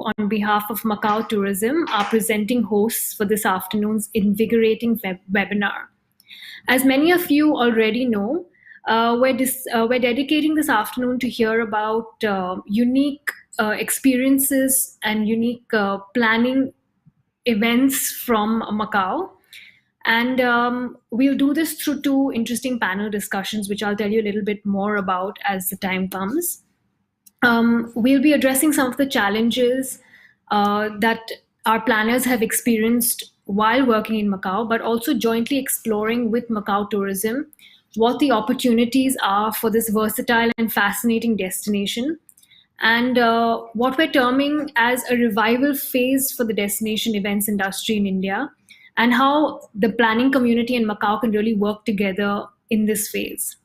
on behalf of Macao Tourism, are presenting hosts for this afternoon's invigorating webinar. As many of you already know, we're dedicating this afternoon to hear about unique experiences and unique planning events from Macao. And we'll do this through two interesting panel discussions, which I'll tell you a little bit more about as the time comes. We'll be addressing some of the challenges that our planners have experienced while working in Macao, but also jointly exploring with Macao Tourism what the opportunities are for this versatile and fascinating destination, and what we're terming as a revival phase for the destination events industry in India, and how the planning community in Macao can really work together in this phase.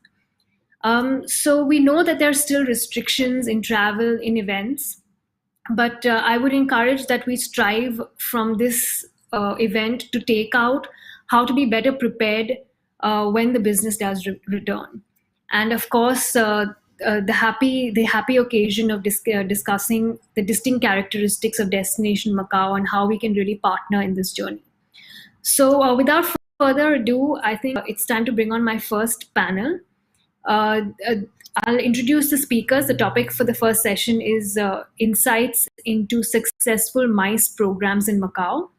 So we know that there are still restrictions in travel, in events, but I would encourage that we strive from this event to take out how to be better prepared when the business does return. And of course, the happy occasion of discussing the distinct characteristics of Destination Macao and how we can really partner in this journey. So without further ado, I think it's time to bring on my first panel. I'll introduce the speakers. The topic for the first session is insights into successful MICE programs in Macao.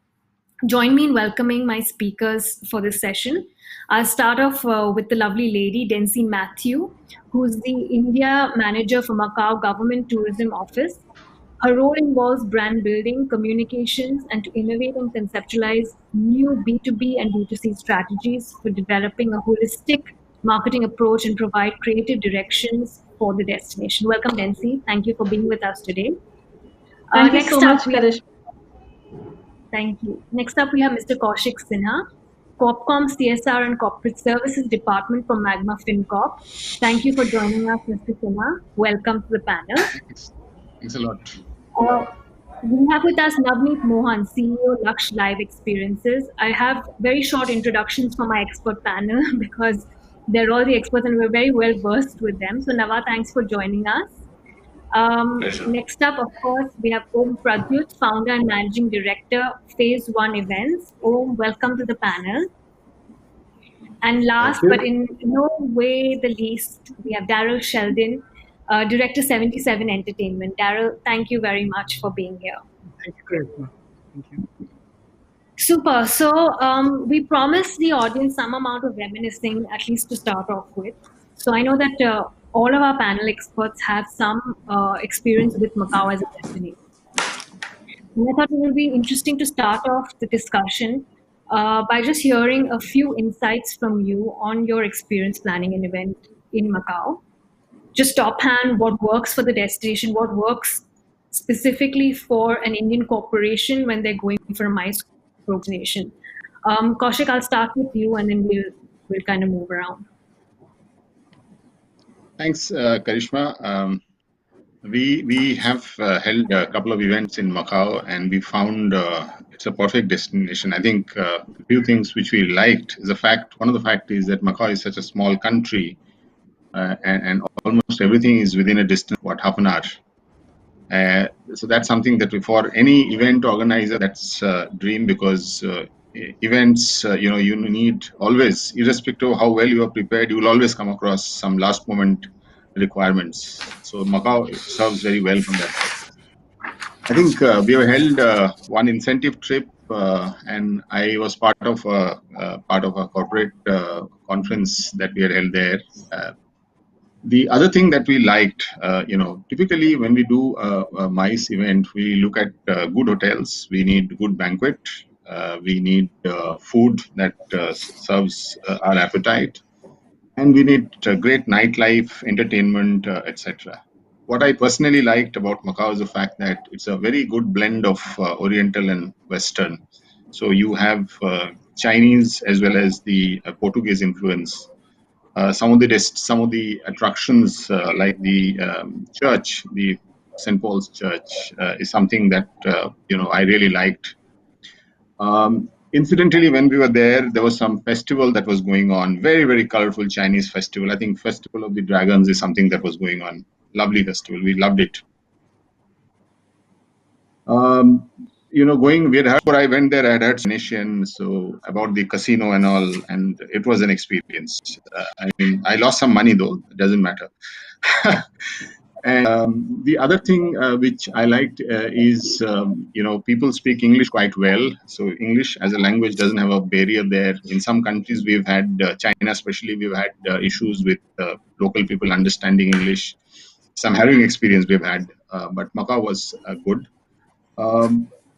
Join me in welcoming my speakers for this session. I'll start off with the lovely lady, Dency Matthew, who's the India Manager for Macao Government Tourism Office. Her role involves brand building, communications, and to innovate and conceptualize new B2B and B2C strategies for developing a holistic marketing approach and provide creative directions for the destination. Welcome, Dency. Thank you for being with us today. Thank you so much, Karishma. Thank you. Next up, we have Mr. Kaushik Sinha, Corpcom CSR and Corporate Services Department from Magma FinCorp. Thank you for joining us, Mr. Sinha. Welcome to the panel. Thanks a lot. We have with us Navneet Mohan, CEO, Laksh Live Experiences. I have very short introductions for my expert panel because they're all the experts and we're very well versed with them. So Nava, thanks for joining us. Next up, of course, we have Om Pradyut, Founder and Managing Director, Phase 1 Events. Om, welcome to the panel. And last but in no way the least, we have Daryl Sheldon, Director 77 Entertainment. Daryl, thank you very much for being here. Thank you, Karishma. Thank you. Super. So we promised the audience some amount of reminiscing, at least to start off with. So I know that all of our panel experts have some experience with Macao as a destination. And I thought it would be interesting to start off the discussion by just hearing a few insights from you on your experience planning an event in Macao. Just offhand, what works for the destination, what works specifically for an Indian corporation when they're going for a MICE organization. Kaushik, I'll start with you and then we'll kind of move around. Thanks, Karishma. We have held a couple of events in Macao and we found it's a perfect destination. I think a few things which we liked is one of the fact is that Macao is such a small country and almost everything is within a distance of half an hour. So that's something that for any event organizer, that's a dream because events, you need always, irrespective of how well you are prepared, you will always come across some last moment requirements. So Macao serves very well from that. I think we have held one incentive trip and I was part of a corporate conference that we had held there. The other thing that we liked, typically when we do a MICE event, we look at good hotels, we need good banquet, we need food that serves our appetite, and we need great nightlife, entertainment, etc. What I personally liked about Macao is the fact that it's a very good blend of Oriental and Western. So you have Chinese as well as the Portuguese influence. Some of the attractions like the church, the St. Paul's Church, is something that I really liked. Incidentally, when we were there was some festival that was going on, very, very colorful Chinese festival. I think Festival of the Dragons is something that was going on. Lovely festival. We loved it. going, we had heard, before I went there, I had heard nation, so about the casino and all, and it was an experience. I mean, I lost some money though, it doesn't matter. And the other thing which I liked is, people speak English quite well. So English as a language doesn't have a barrier there. In some countries, we've had, China especially, we've had issues with local people understanding English. Some harrowing experience we've had, but Macau was good.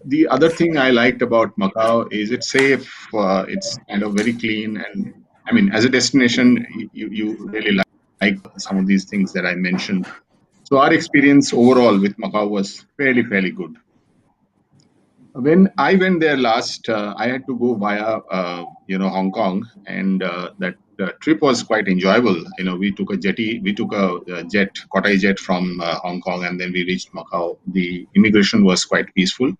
The other thing I liked about Macau is it's safe. It's kind of very clean, and I mean, as a destination, you really like some of these things that I mentioned. So our experience overall with Macau was fairly good. When I went there last, I had to go via Hong Kong, and that trip was quite enjoyable. We took a jet, Kotai jet from Hong Kong, and then we reached Macau. The immigration was quite peaceful.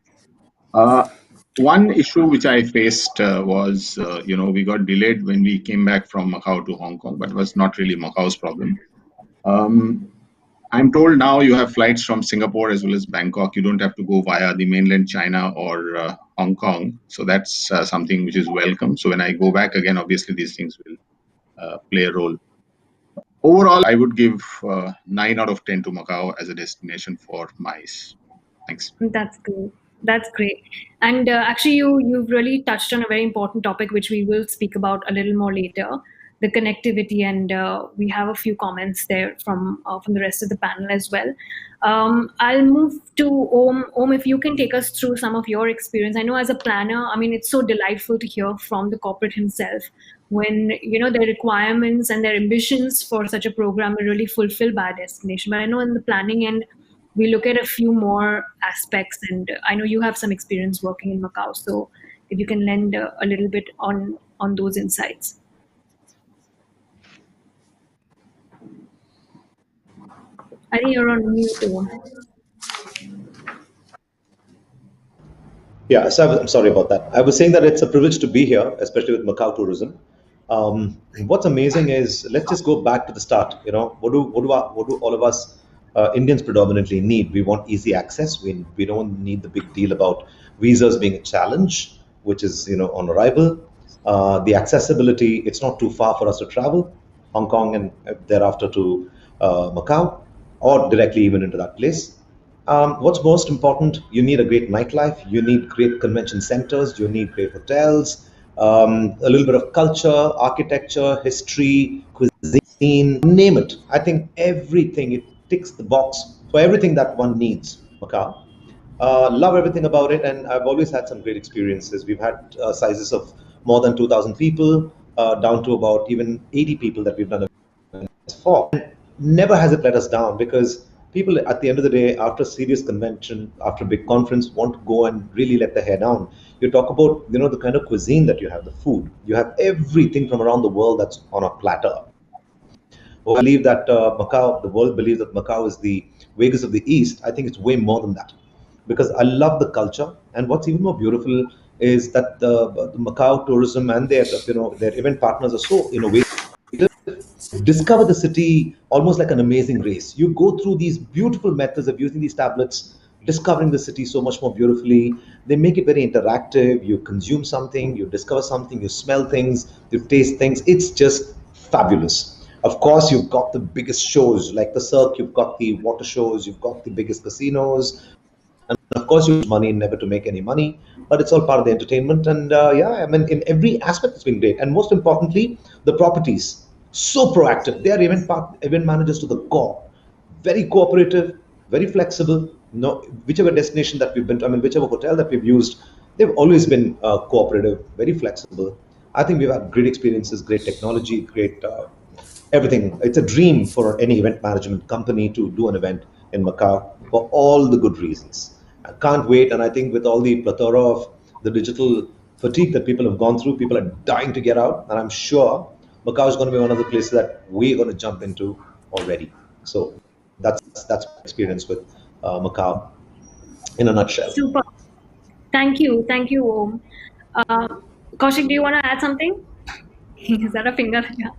One issue which I faced was, we got delayed when we came back from Macau to Hong Kong, but it was not really Macau's problem. I'm told now you have flights from Singapore as well as Bangkok. You don't have to go via the mainland China or Hong Kong. So that's something which is welcome. So when I go back again, obviously these things will play a role. Overall, I would give 9 out of 10 to Macau as a destination for MICE. Thanks. That's great. That's great. And actually, you've really touched on a very important topic, which we will speak about a little more later, the connectivity. And we have a few comments there from the rest of the panel as well. I'll move to Om. Om, if you can take us through some of your experience. I know as a planner, I mean, it's so delightful to hear from the corporate himself when their requirements and their ambitions for such a program are really fulfilled by a destination. But I know in the planning end, we look at a few more aspects, and I know you have some experience working in Macau, so if you can lend a little bit on those insights. I think you're on mute, Om. Yeah, so I'm sorry about that. I was saying that it's a privilege to be here, especially with Macau tourism. What's amazing is, let's just go back to the start. What do all of us Indians predominantly need? We want easy access. We don't need the big deal about visas being a challenge, which is on arrival. The accessibility, it's not too far for us to travel, Hong Kong and thereafter to Macau, or directly even into that place. What's most important, you need a great nightlife, you need great convention centers, you need great hotels, a little bit of culture, architecture, history, cuisine, name it. I think everything, it ticks the box for everything that one needs, Macau. Love everything about it, and I've always had some great experiences. We've had sizes of more than 2,000 people, down to about even 80 people that we've done events for. And never has it let us down, because people at the end of the day, after a serious convention, after a big conference, want to go and really let their hair down. You talk about the kind of cuisine that you have, the food. You have everything from around the world that's on a platter. Well, I believe that Macau, the world believes that Macau is the Vegas of the East. I think it's way more than that, because I love the culture. And what's even more beautiful is that the Macau tourism and their event partners are so innovative. Discover the city almost like an amazing race. You go through these beautiful methods of using these tablets, discovering the city so much more beautifully. They make it very interactive. You consume something, you discover something, you smell things, you taste things. It's just fabulous. Of course, you've got the biggest shows like the Cirque, you've got the water shows, you've got the biggest casinos, and of course, you use money never to make any money, but it's all part of the entertainment. And yeah, I mean, in every aspect, it's been great. And most importantly, the properties, so proactive. They are event managers to the core, very cooperative, very flexible. No, whichever destination that we've been to, I mean, whichever hotel that we've used, they've always been cooperative, very flexible. I think we've had great experiences, great technology, great everything. It's a dream for any event management company to do an event in Macau for all the good reasons. I can't wait, and I think with all the plethora of the digital fatigue that people have gone through, people are dying to get out, and I'm sure Macau is going to be one of the places that we're going to jump into already. So that's my experience with Macau in a nutshell. Super. Thank you, Om. Kaushik, do you want to add something? Is that a finger? Yeah.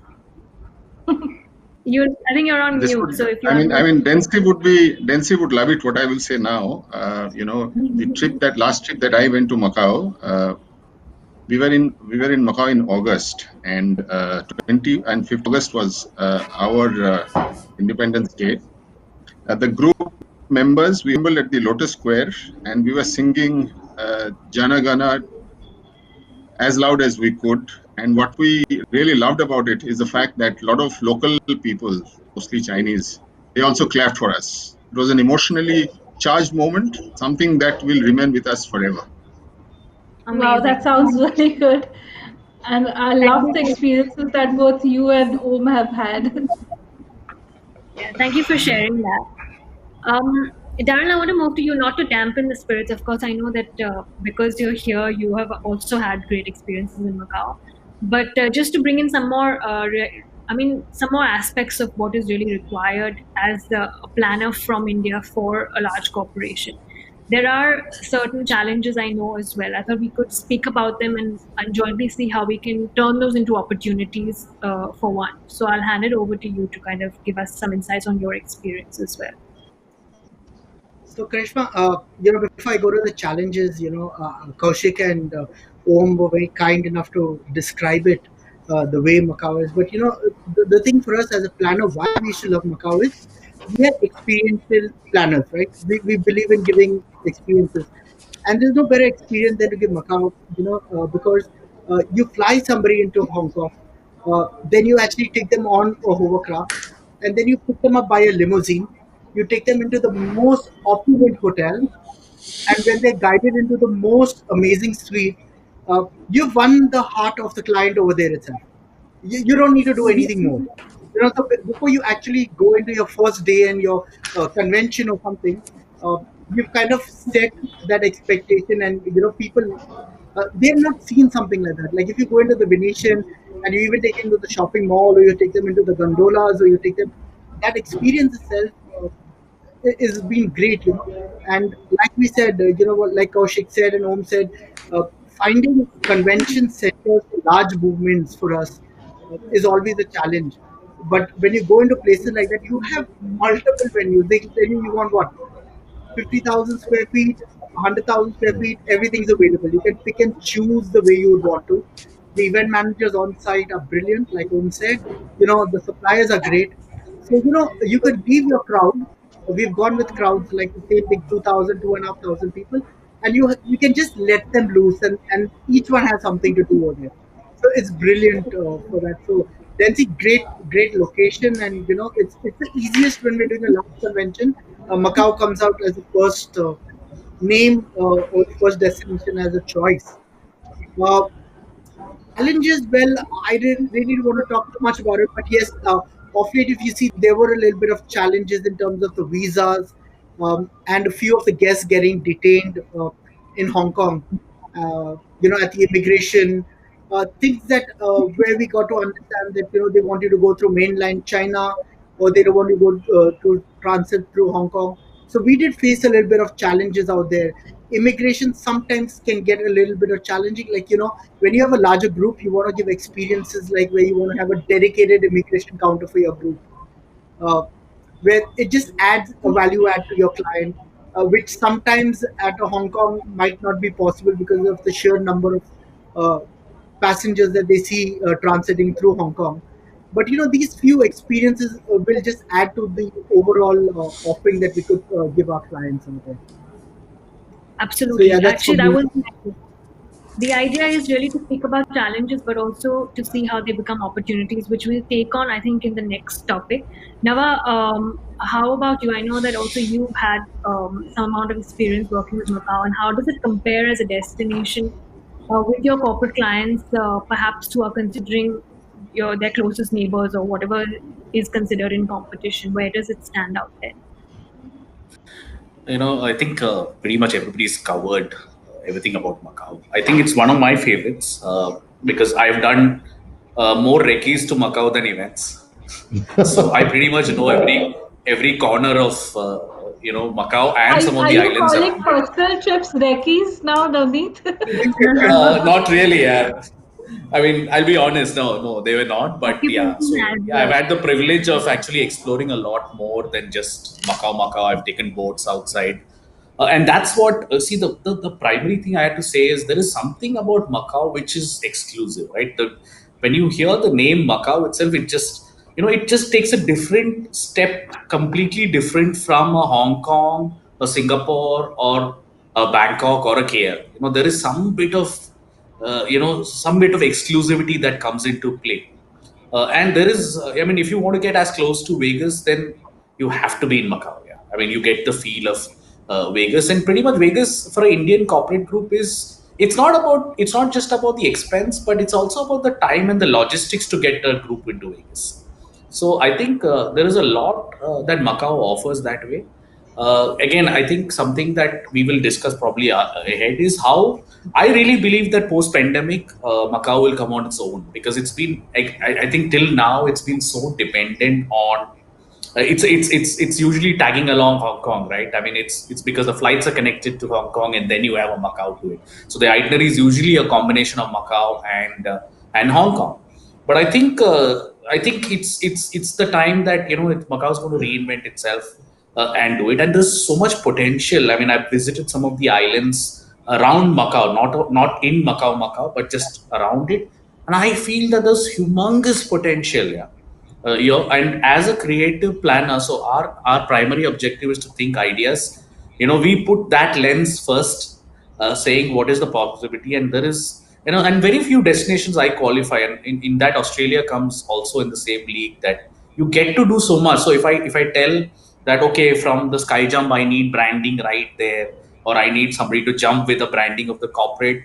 I think you're on This mute. would, So if you I want mean, I to. mean, Densey would love it. What I will say now, the last trip that I went to Macau, we were in Macau in August, and 20 and 5th August was our Independence Day. The group members, we assembled at the Lotus Square, and we were singing Jana Gana as loud as we could. And what we really loved about it is the fact that a lot of local people, mostly Chinese, they also clapped for us. It was an emotionally charged moment, something that will remain with us forever. Wow, that Amazing. sounds really good. And I Thank love the you. experiences that both you and Om have had. Yeah, thank you for sharing that. Darren, I want to move to you, not to dampen the spirits. Of course, I know that because you're here, you have also had great experiences in Macau. But just to bring in some more, some more aspects of what is really required as a planner from India for a large corporation. There are certain challenges I know as well. I thought we could speak about them and jointly see how we can turn those into opportunities for one. So I'll hand it over to you to kind of give us some insights on your experience as well. So, Karishma, before I go to the challenges, Kaushik and Om were very kind enough to describe it the way Macau is. But, the thing for us as a planner, why we should love Macau is we are experiential planners, right? We believe in giving experiences. And there's no better experience than to give Macau, because you fly somebody into Hong Kong, then you actually take them on a hovercraft, and then you pick them up by a limousine. You take them into the most opulent hotel, and when they're guided into the most amazing suite, you've won the heart of the client over there itself. You don't need to do anything more. So before you actually go into your first day and your convention or something, uh, you've kind of set that expectation, and people they've not seen something like that. Like if you go into the Venetian and you even take them to the shopping mall, or you take them into the gondolas, or you take them, that experience itself is been great, And like we said, what, like Kaushik said and Om said, finding convention centers for large movements for us is always a challenge. But when you go into places like that, you have multiple venues. They tell you want what, 50,000 square feet, 100,000 square feet, everything's available. You can pick and choose the way you would want to. The event managers on site are brilliant, like Om said. The suppliers are great. So, you could give your crowd. We've gone with crowds like the same big 2,000, 2,500 people, and you can just let them loose, and each one has something to do over there. So it's brilliant for that. So then see, great location, and it's the easiest when we're doing a large convention. Macau comes out as the first name or first destination as a choice. Uh, Challenges, well, I didn't really want to talk too much about it, but yes, of late, if you see, there were a little bit of challenges in terms of the visas, and a few of the guests getting detained in Hong Kong, at the immigration. Things that where we got to understand that they want you to go through mainland China, or they don't want to go to transit through Hong Kong. So we did face a little bit of challenges out there. Immigration sometimes can get a little bit of challenging, like when you have a larger group, you want to give experiences like where you want to have a dedicated immigration counter for your group, uh, where it just adds a value add to your client, which sometimes at a Hong Kong might not be possible because of the sheer number of uh, passengers that they see transiting through Hong Kong. But these few experiences will just add to the overall offering that we could give our clients out there. So yeah, Absolutely. that's for Actually, that me. was the idea is really to speak about challenges, but also to see how they become opportunities, which we'll take on, I think, in the next topic. Nava, how about you? I know that also you've had some amount of experience working with Macau, and how does it compare as a destination with your corporate clients, perhaps who are considering their closest neighbors or whatever is considered in competition? Where does it stand out there? I think pretty much everybody's covered everything about Macau. I think it's one of my favorites because I've done more recce's to Macau than events. So I pretty much know every corner of Macau and some of Are the you islands calling around it. personal trips recce's now, Navneet? Not really, yeah. I mean, I'll be honest. No, they were not. But yeah, Occupation so as yeah, I've well. had the privilege of actually exploring a lot more than just Macau. Macau. I've taken boats outside, and that's what. See, the primary thing I had to say is there is something about Macau which is exclusive, right? When you hear the name Macau itself, it just it just takes a different step, completely different from a Hong Kong, a Singapore, or a Bangkok or a KL. There is some bit of exclusivity that comes into play. And there is, I mean, if you want to get as close to Vegas, then you have to be in Macau. Yeah, I mean, you get the feel of Vegas, and pretty much Vegas for an Indian corporate group is it's not just about the expense, but it's also about the time and the logistics to get a group into Vegas. So I think there is a lot that Macau offers that way. Again, I think something that we will discuss probably ahead is how I really believe that post-pandemic, Macau will come on its own because it's been, I think till now, it's been so dependent on. It's usually tagging along Hong Kong, right? I mean, it's because the flights are connected to Hong Kong, and then you have a Macau to it. So the itinerary is usually a combination of Macau and Hong Kong. But I think it's the time that Macau is going to reinvent itself and do it. And there's so much potential. I mean, I've visited some of the islands around Macau, not in Macau, but just around it, and I feel that there's humongous potential. Yeah. And as a creative planner, so our primary objective is to think ideas. We put that lens first, saying what is the possibility, and there is and very few destinations I qualify, and in that Australia comes also in the same league that you get to do so much. So if I tell that, okay, from the sky jump I need branding right there, or I need somebody to jump with the branding of the corporate,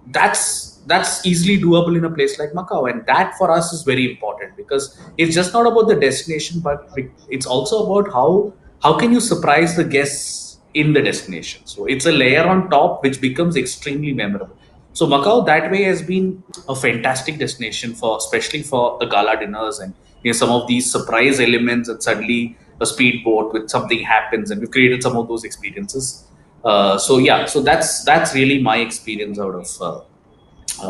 that's easily doable in a place like Macau, and that for us is very important because it's just not about the destination, but it's also about how can you surprise the guests in the destination. So it's a layer on top which becomes extremely memorable. So Macau that way has been a fantastic destination for, especially for the gala dinners and some of these surprise elements, and suddenly a speedboat with something happens, and we've created some of those experiences. So yeah, so that's really my experience out of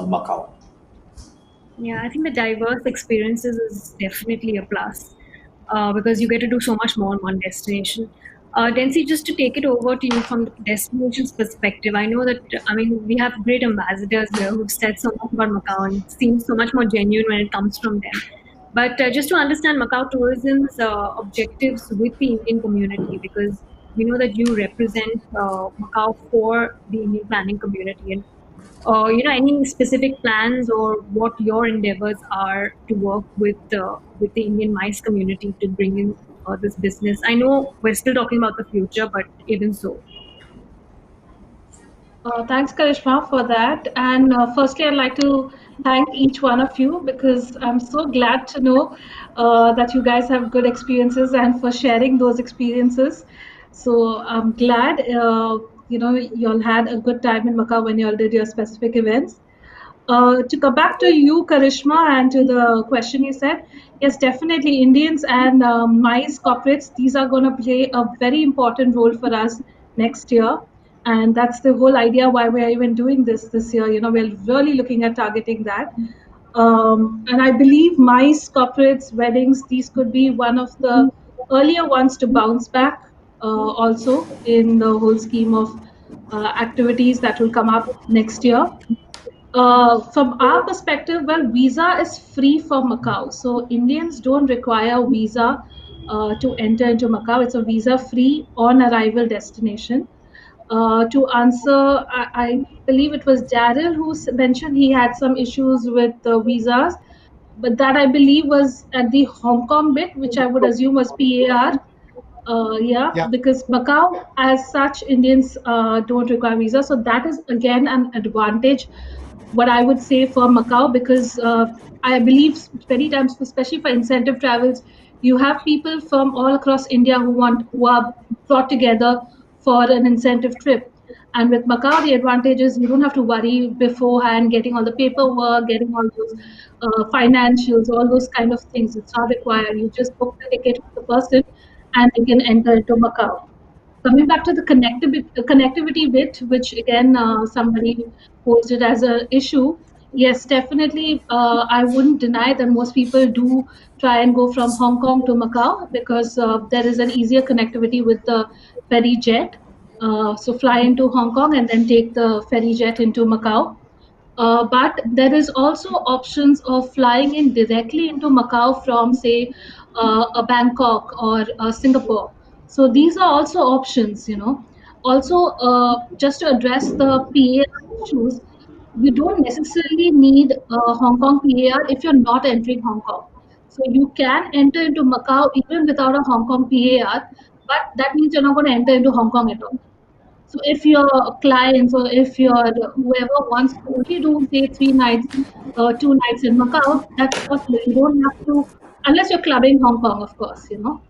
Macau. Yeah, I think the diverse experiences is definitely a plus because you get to do so much more in one destination. Densi, just to take it over to you from the destination's perspective, I know that, I mean, we have great ambassadors here who've said so much about Macau and it seems so much more genuine when it comes from them. But just to understand Macau tourism's objectives with the Indian community, because we know that you represent Macau for the Indian planning community, and any specific plans or what your endeavors are to work with the Indian mice community to bring in this business. I know we're still talking about the future, but even so. Thanks, Karishma, for that. And firstly, I'd like to thank each one of you because I'm so glad to know that you guys have good experiences and for sharing those experiences. So I'm glad you all had a good time in Macau when you all did your specific events. To come back to you, Karishma, and to the question you said, yes, definitely Indians and MICE corporates, these are going to play a very important role for us next year. And that's the whole idea why we're even doing this year. We're really looking at targeting that. And I believe MICE corporates, weddings, these could be one of the earlier ones to bounce back also in the whole scheme of activities that will come up next year. From our perspective, well, visa is free for Macau. So Indians don't require visa to enter into Macau. It's a visa-free on-arrival destination. To answer, I believe it was Daryl who mentioned he had some issues with visas, but that I believe was at the Hong Kong bit, which I would assume was PAR. Yeah, because Macau, as such, Indians don't require visa, so that is again an advantage. What I would say for Macau, because I believe many times, especially for incentive travels, you have people from all across India who are brought together for an incentive trip. And with Macau, the advantage is you don't have to worry beforehand getting all the paperwork, getting all those financials, all those kind of things. It's not required. You just book the ticket with the person and they can enter into Macau. Coming back to the connectivity bit, which again somebody posed it as an issue. Yes, definitely. I wouldn't deny that most people do try and go from Hong Kong to Macau because there is an easier connectivity with the ferry jet. So fly into Hong Kong and then take the ferry jet into Macau. But there is also options of flying in directly into Macau from, say, a Bangkok or Singapore. So these are also options, you know. Also, just to address the PAR issues, you don't necessarily need a Hong Kong PAR if you're not entering Hong Kong. So you can enter into Macau even without a Hong Kong PAR, but that means you're not going to enter into Hong Kong at all. So if your clients or if your whoever wants to only do say 3 nights, 2 nights in Macau, that's possible. You don't have to, unless you're clubbing Hong Kong, of course, you know.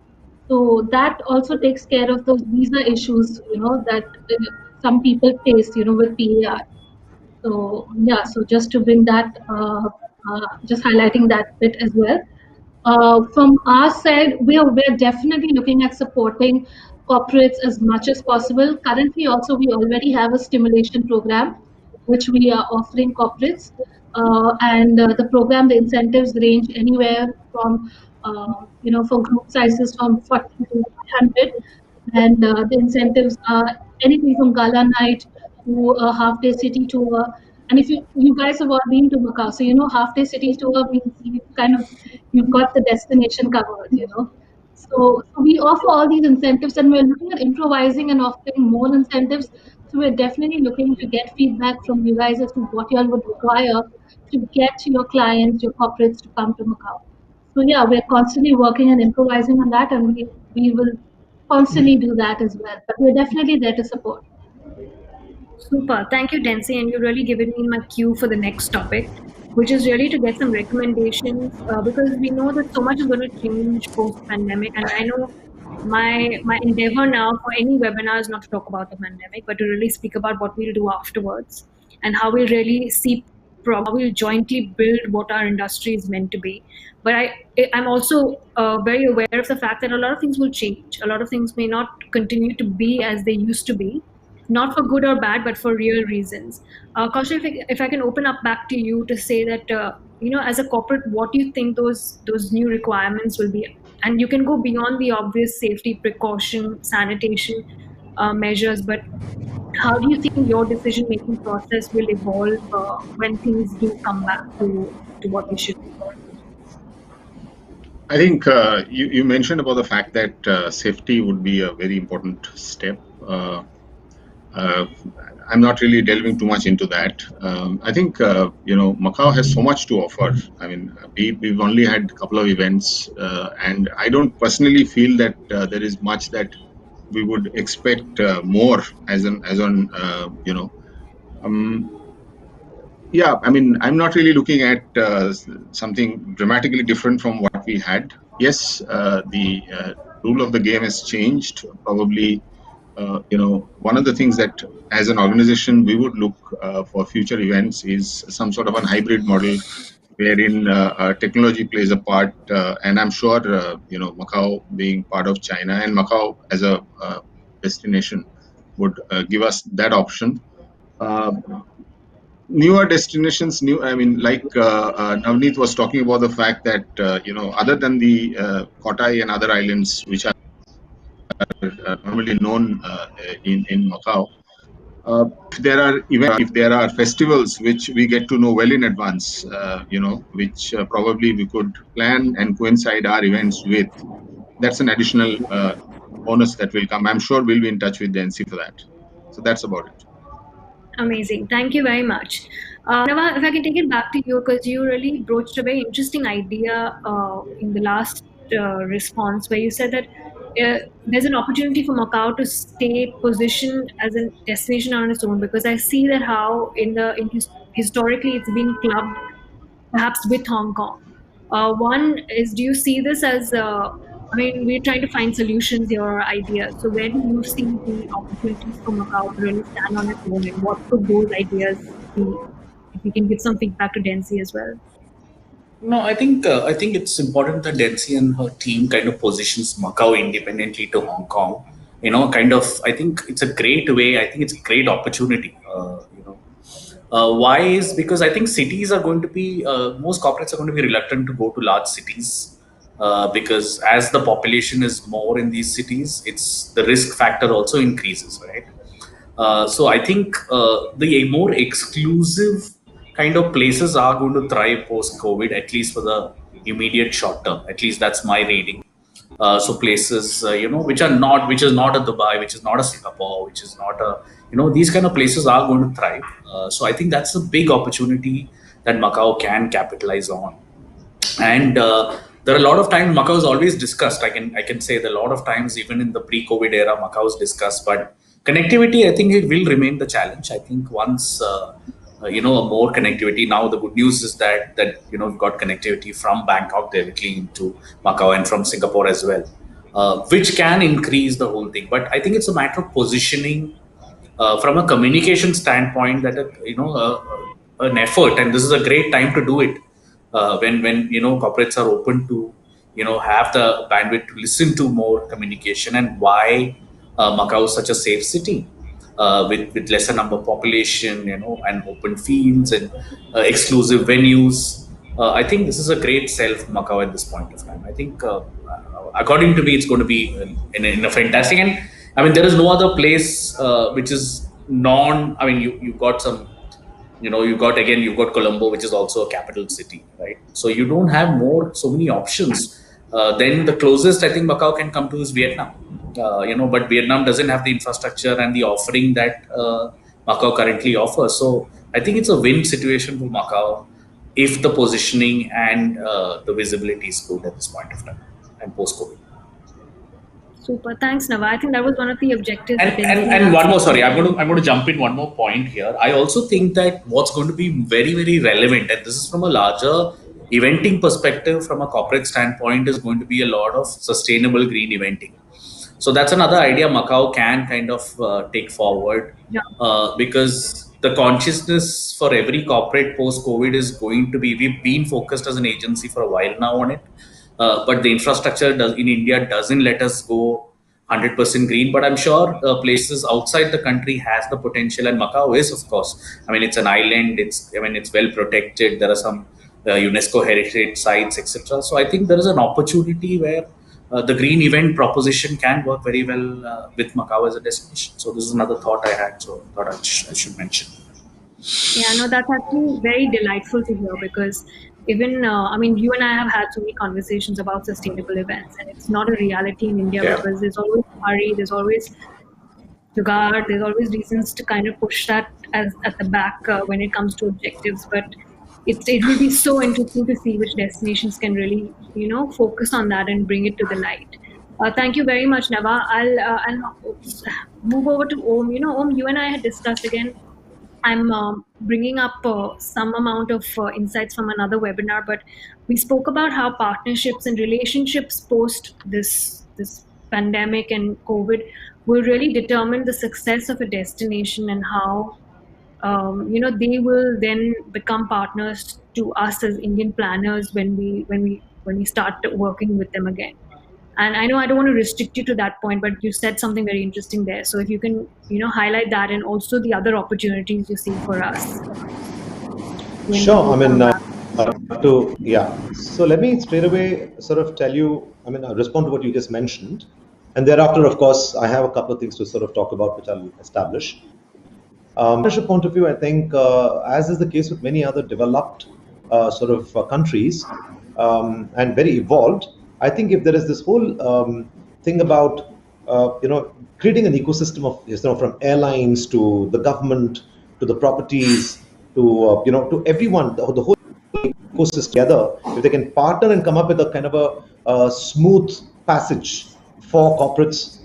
So that also takes care of those visa issues, you know, that some people face, you know, with PAR. So yeah, so just to bring that, just highlighting that bit as well. From our side, we're definitely looking at supporting corporates as much as possible. Currently, also we already have a stimulation program which we are offering corporates, and the program, the incentives range anywhere from you know, for group sizes from 40 to 100, and the incentives are anything from gala night to a half day city tour. And if you guys have all been to Macau, so you know half day city tour means you kind of you've got the destination covered, you know. So we offer all these incentives, and we're looking at improvising and offering more incentives. So we're definitely looking to get feedback from you guys as to what you all would require to get your clients, your corporates to come to Macau. So yeah, we're constantly working and improvising on that, and we will constantly do that as well. But we're definitely there to support. Super. Thank you, Densi. And you really given me my cue for the next topic, which is really to get some recommendations because we know that so much is going to change post pandemic. And I know my endeavor now for any webinar is not to talk about the pandemic, but to really speak about what we'll do afterwards and how we'll really see how we'll jointly build what our industry is meant to be. But I'm also very aware of the fact that a lot of things will change. A lot of things may not continue to be as they used to be, not for good or bad, but for real reasons. Kaushal, if I can open up back to you to say that, you know, as a corporate, what do you think those new requirements will be? And you can go beyond the obvious safety precaution, sanitation measures, but how do you think your decision making process will evolve when things do come back to what they should be? I think you mentioned about the fact that safety would be a very important step. Uh, I'm not really delving too much into that. I think you know, Macau has so much to offer. I mean, we've only had a couple of events, and I don't personally feel that there is much that we would expect more as on you know. Um, yeah, I mean, I'm not really looking at something dramatically different from what we had. Yes, the rule of the game has changed. Probably, you know, one of the things that as an organization we would look for future events is some sort of an hybrid model wherein technology plays a part. And I'm sure, you know, Macau being part of China and Macau as a destination would give us that option. Uh, Newer destinations, I mean, like Navneet was talking about the fact that you know, other than the Kotai and other islands which are normally known in Macau, if there are festivals which we get to know well in advance, you know, which probably we could plan and coincide our events with, that's an additional bonus that will come. I'm sure we'll be in touch with the NC for that. So that's about it. Amazing. Thank you very much. Nava, if I can take it back to you, because you really broached a very interesting idea in the last response, where you said that there's an opportunity for Macau to stay positioned as a destination on its own. Because I see that how historically it's been clubbed perhaps with Hong Kong. One is, do you see this as, I mean, we're trying to find solutions here or ideas. So where do you see the opportunities for Macau to really stand on its own, and what could those ideas be? If you can give some feedback to Densi as well. No, I think it's important that Dempsey and her team kind of positions Macau independently to Hong Kong. You know, kind of. I think it's a great way. I think it's a great opportunity. You know, Why is because I think cities are going to be most corporates are going to be reluctant to go to large cities because as the population is more in these cities, it's the risk factor also increases, right? So I think the more exclusive kind of places are going to thrive post COVID, at least for the immediate short term. At least that's my reading. So places, which is not a Dubai, which is not a Singapore, which is not a, these kind of places are going to thrive. So I think that's a big opportunity that Macau can capitalize on. And there are a lot of times Macau is always discussed. I can say that a lot of times, even in the pre-COVID era, Macau is discussed. But connectivity, I think it will remain the challenge. I think once a more connectivity. Now the good news is that we've got connectivity from Bangkok directly into Macau and from Singapore as well, which can increase the whole thing. But I think it's a matter of positioning from a communication standpoint that an effort, and this is a great time to do it when corporates are open to have the bandwidth to listen to more communication and why Macau is such a safe city with lesser number of population, and open fields and exclusive venues. I think this is a great sell for Macau at this point of time. I think, according to me, it's going to be in a fantastic. And I mean, there is no other place which is non. I mean, you got some. You've got Colombo, which is also a capital city, right? So you don't have so many options. Then the closest I think Macau can come to is Vietnam. But Vietnam doesn't have the infrastructure and the offering that Macau currently offers. So I think it's a win situation for Macau if the positioning and the visibility is good at this point of time and post-COVID. Super. Thanks, Nava. I think that was one of the objectives. And one more, sorry, I'm going to jump in one more point here. I also think that what's going to be very, very relevant, and this is from a larger eventing perspective, from a corporate standpoint, is going to be a lot of sustainable green eventing. So that's another idea Macau can kind of take forward, because the consciousness for every corporate post-COVID is going to be, we've been focused as an agency for a while now on it. But the infrastructure in India doesn't let us go 100% green. But I'm sure places outside the country has the potential, and Macau is, of course. I mean, it's an island. It's well protected. There are some UNESCO heritage sites, etc. So I think there is an opportunity where the green event proposition can work very well with Macau as a destination. So this is another thought I had. So I thought I should mention. Yeah, no, that's actually very delightful to hear, because even, you and I have had so many conversations about sustainable events, and it's not a reality in India because there's always hurry, there's always jugaad, there's always reasons to kind of push that at the back when it comes to objectives. But it will be so interesting to see which destinations can really, focus on that and bring it to the light. Thank you very much, Nava. I'll move over to Om. Om, you and I had discussed again. I'm bringing up some amount of insights from another webinar, but we spoke about how partnerships and relationships post this pandemic and COVID will really determine the success of a destination, and how they will then become partners to us as Indian planners when we start working with them again. And I know I don't want to restrict you to that point, but you said something very interesting there. So if you can, highlight that, and also the other opportunities you see for us. Sure. So let me straight away sort of tell you, I'll respond to what you just mentioned. And thereafter, of course, I have a couple of things to sort of talk about, which I'll establish. Partnership point of view, I think, as is the case with many other developed countries and very evolved, I think if there is this whole thing about creating an ecosystem of from airlines to the government to the properties to to everyone, the whole ecosystem together, if they can partner and come up with a kind of a smooth passage for corporates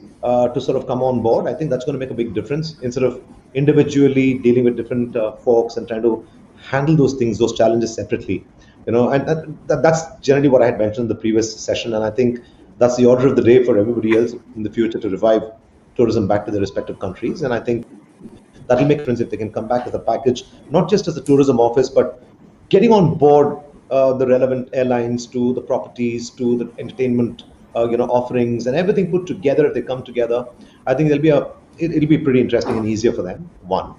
to sort of come on board, I think that's going to make a big difference instead of individually dealing with different folks and trying to handle those things, those challenges separately. And that's generally what I had mentioned in the previous session, and I think that's the order of the day for everybody else in the future to revive tourism back to their respective countries. And I think that will make a difference if they can come back with a package, not just as a tourism office, but getting on board the relevant airlines to the properties to the entertainment offerings and everything put together. If they come together, I think it'll be pretty interesting and easier for them. One.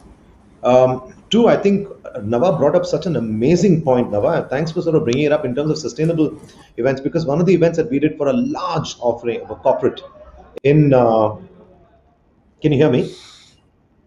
Two, I think Nava brought up such an amazing point, Nava. Thanks for sort of bringing it up in terms of sustainable events, because one of the events that we did for a large offering of a corporate in, can you hear me?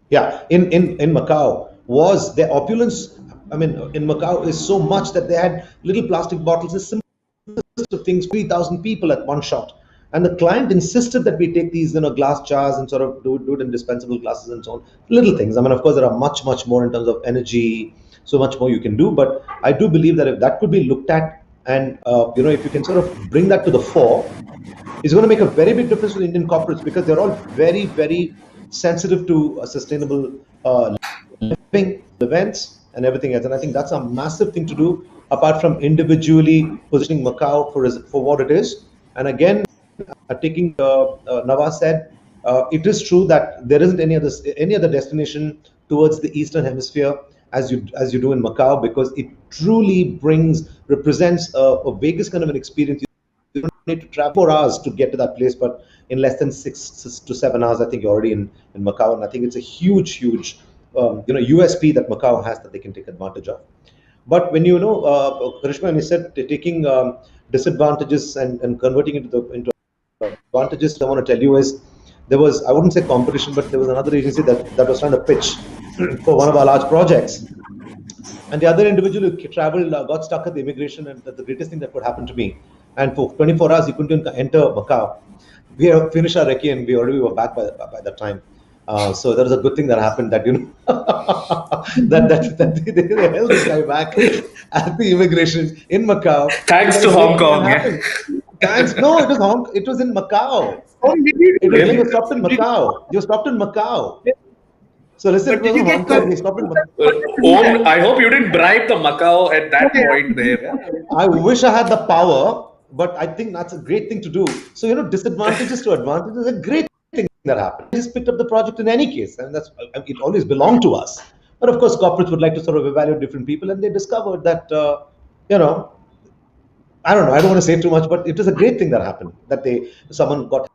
Yeah, in Macau was their opulence. I mean, in Macau is so much that they had little plastic bottles, the simplest of things, 3,000 people at one shot. And the client insisted that we take these, glass jars and sort of do it in dispensable glasses and so on. Little things. I mean, of course, there are much, much more in terms of energy, so much more you can do. But I do believe that if that could be looked at and, if you can sort of bring that to the fore, is going to make a very big difference to the Indian corporates, because they're all very, very sensitive to sustainable living, events, and everything else. And I think that's a massive thing to do, apart from individually positioning Macau for what it is. And again, taking Nawaz said, it is true that there isn't any other destination towards the Eastern Hemisphere as you do in Macau, because it truly represents a Vegas kind of an experience. You don't need to travel 4 hours to get to that place, but in less than 6 to 7 hours, I think you're already in Macau. And I think it's a huge, huge, USP that Macau has that they can take advantage of. But when Karishma, when you said taking disadvantages and converting into advantages, I want to tell you is there was, I wouldn't say competition, but there was another agency that was trying to pitch for one of our large projects. And the other individual who traveled got stuck at the immigration, and that's the greatest thing that could happen to me. And for 24 hours, he couldn't even enter Macau. We have finished our recce and we already were back by that time. So that was a good thing that happened, that that they held this guy back at the immigration in Macau. Thanks to Hong Kong. Yeah. Thanks. No, it was in Macau. Really? You stopped in Macau. You stopped in Macau. So listen, But did you get Hong Kong, we stopped in Macau. I hope you didn't bribe the Macau at that point there. I wish I had the power, but I think that's a great thing to do. So, disadvantages to advantages is a great thing that happened. We just picked up the project in any case, and it always belonged to us. But of course, corporates would like to sort of evaluate different people, and they discovered that, I don't know, I don't want to say too much, but it was a great thing that happened, that someone got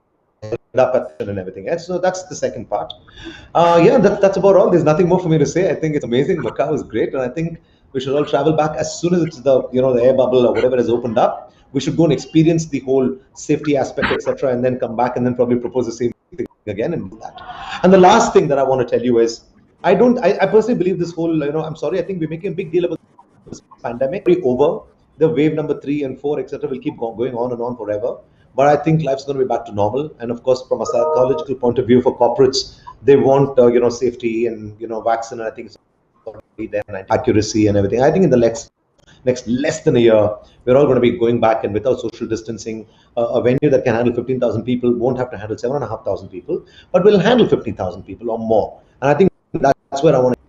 up at and everything else. So that's the second part. That's about all. There's nothing more for me to say. I think it's amazing. Macau is great, and I think we should all travel back as soon as it's the air bubble or whatever has opened up. We should go and experience the whole safety aspect, etc., and then come back and then probably propose the same thing again and do that. And the last thing that I want to tell you is, I personally believe this whole, I'm sorry, I think we're making a big deal about this pandemic. It's over. The wave number 3 and 4, etc., will keep going on and on forever. But I think life's going to be back to normal. And of course, from a psychological point of view, for corporates, they want safety and vaccine. And I think it's already there, and accuracy and everything. I think in the next less than a year, we're all going to be going back, and without social distancing, a venue that can handle 15,000 people won't have to handle 7,500 people, but will handle 15,000 people or more. And I think that's where I want to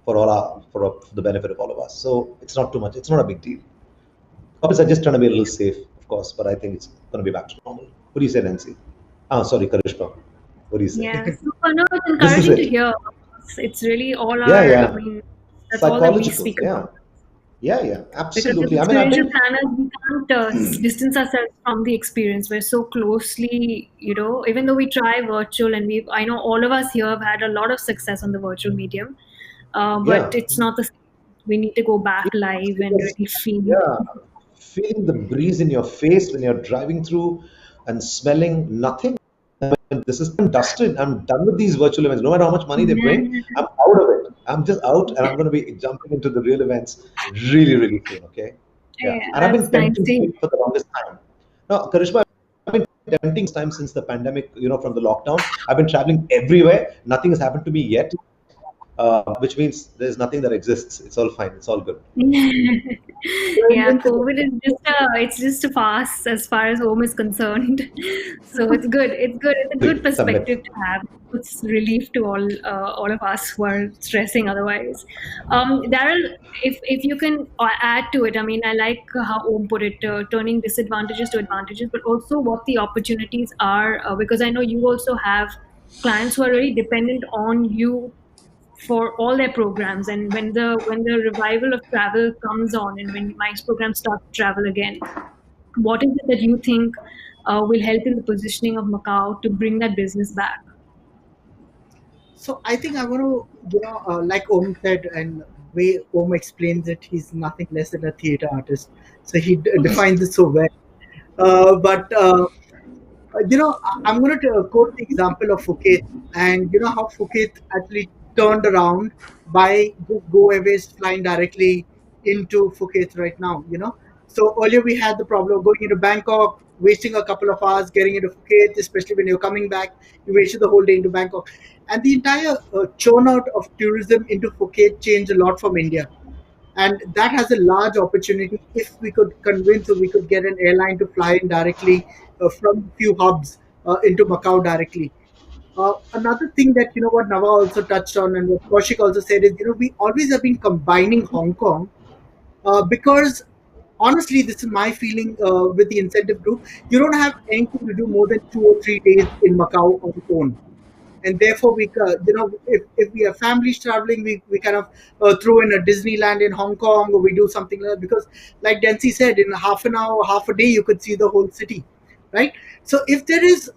for the benefit of all of us. So it's not too much. It's not a big deal. Corporates are just trying to be a little safe, of course, but I think it's going to be back to normal. What do you say, Nancy? Sorry, Karishma. What do you say? Yeah, so no, it's encouraging to hear. It's really all our, Yeah. I mean, that's all that we speak about. Yeah, absolutely. Because as experiential planners, we can't distance ourselves from the experience. We're so closely, even though we try virtual, and I know all of us here have had a lot of success on the virtual medium, but it's not the same. We need to go back live and really feel. Yeah, feeling the breeze in your face when you're driving through and smelling nothing. This is dusted. I'm done with these virtual events. No matter how much money they bring, I'm out of it. I'm just out, and I'm going to be jumping into the real events really, really soon. Okay. Yeah. And I've been tempting for the longest time. Now, Karishma, I've been tempting time since the pandemic. From the lockdown, I've been traveling everywhere. Nothing has happened to me yet. Which means there's nothing that exists. It's all fine. It's all good. Yeah, COVID is just a pass as far as home is concerned. So it's good. It's a good perspective to have. It's relief to all of us who are stressing otherwise. Daryl, if you can add to it, I mean, I like how Om put it, turning disadvantages to advantages, but also what the opportunities are, because I know you also have clients who are really dependent on you for all their programs, and when the revival of travel comes on, and when MICE programs start to travel again, what is it that you think will help in the positioning of Macau to bring that business back? So I think I want to, like Om said, and the way Om explains it, he's nothing less than a theater artist. So he defines it so well. But I'm going to quote the example of Phuket, and you know how Phuket actually turned around by just Go Airways flying directly into Phuket right now. So earlier we had the problem of going into Bangkok, wasting a couple of hours getting into Phuket, especially when you're coming back, you wasted the whole day into Bangkok, and the entire churn out of tourism into Phuket changed a lot from India, and that has a large opportunity if we could convince, or we could get an airline to fly in directly from few hubs into Macau directly. Another thing that what Nava also touched on, and what Kaushik also said, is we always have been combining Hong Kong, because honestly, this is my feeling with the incentive group. You don't have anything to do more than 2 or 3 days in Macau on its own, and therefore if we have families traveling, we kind of throw in a Disneyland in Hong Kong, or we do something like that, because like Dempsey said, in half an hour, half a day, you could see the whole city, right? So if there is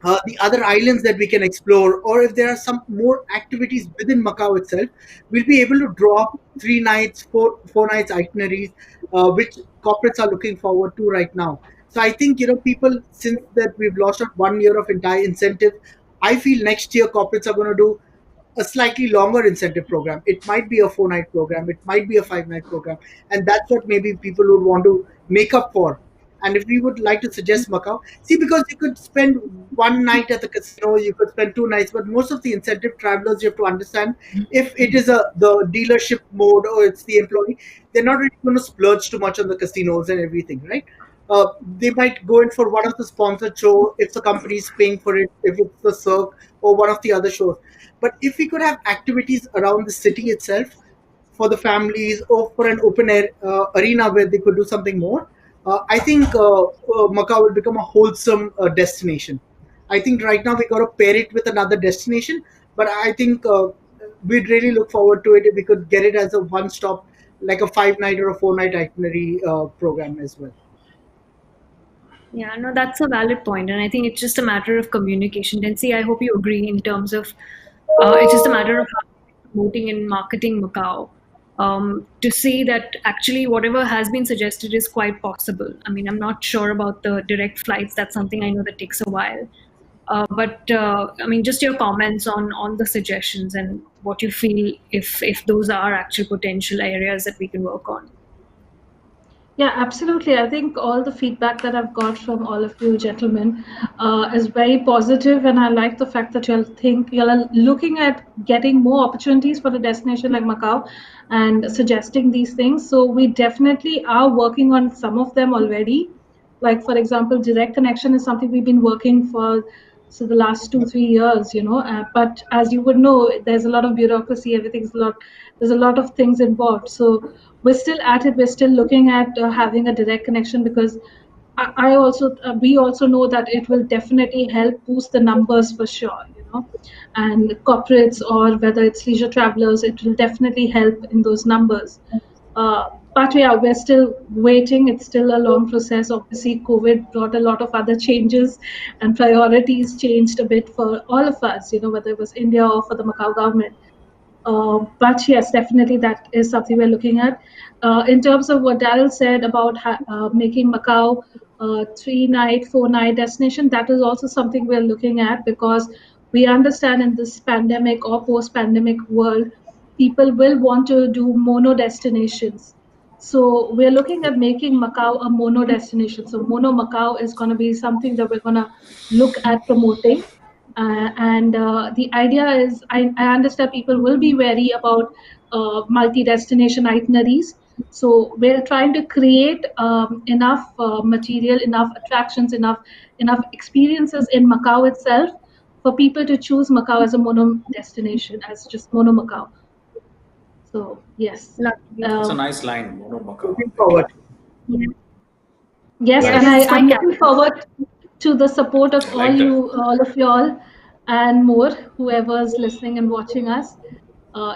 the other islands that we can explore, or if there are some more activities within Macau itself, we'll be able to draw up 3 nights, four nights itineraries, which corporates are looking forward to right now. So I think people, since that we've lost out 1 year of entire incentive, I feel next year corporates are going to do a slightly longer incentive program. It might be a 4 night program, it might be a 5 night program, and that's what maybe people would want to make up for. And if we would like to suggest Macau, see, because you could spend 1 night at the casino, you could spend 2 nights, but most of the incentive travelers, you have to understand, if it is the dealership mode or it's the employee, they're not really going to splurge too much on the casinos and everything, right? They might go in for one of the sponsored show if the company is paying for it, if it's the Cirque or one of the other shows. But if we could have activities around the city itself for the families, or for an open air arena where they could do something more, I think Macau will become a wholesome destination. I think right now we got to pair it with another destination, but I think we'd really look forward to it if we could get it as a one stop, like a 5 night or a 4 night itinerary program as well. Yeah, no, that's a valid point, and I think it's just a matter of communication. And see, I hope you agree in terms of it's just a matter of how promoting and marketing Macau, to see that actually whatever has been suggested is quite possible. I mean, I'm not sure about the direct flights. That's something I know that takes a while. But I mean, just your comments on the suggestions and what you feel, if those are actual potential areas that we can work on. Yeah, absolutely. I think all the feedback that I've got from all of you gentlemen is very positive, and I like the fact that you're looking at getting more opportunities for a destination like Macau and suggesting these things. So we definitely are working on some of them already. Like for example, direct connection is something we've been working for the last 2 3 years, but as you would know, there's a lot of bureaucracy, there's a lot of things involved. So we're still at it, we're still looking at having a direct connection, because I also we also know that it will definitely help boost the numbers for sure, and corporates, or whether it's leisure travelers, it will definitely help in those numbers. But yeah, we're still waiting. It's still a long process. Obviously, COVID brought a lot of other changes, and priorities changed a bit for all of us, whether it was India or for the Macau government. But yes, definitely that is something we're looking at. In terms of what Daryl said about making Macau a 3 night, 4 night destination, that is also something we're looking at, because we understand in this pandemic or post pandemic world, people will want to do mono destinations. So we're looking at making Macau a mono destination. So mono Macau is going to be something that we're going to look at promoting. And the idea is, I understand people will be wary about multi-destination itineraries. So we're trying to create enough material, enough attractions, enough experiences in Macau itself for people to choose Macau as a mono destination, as just mono Macau. So yes, Lovely. It's a um, nice line, Mono Macau. Looking I like forward. it. Yeah, yes, yeah, and this is I'm quite looking captivating. forward to the support of I like that. all of y'all, and more, whoever's listening and watching us,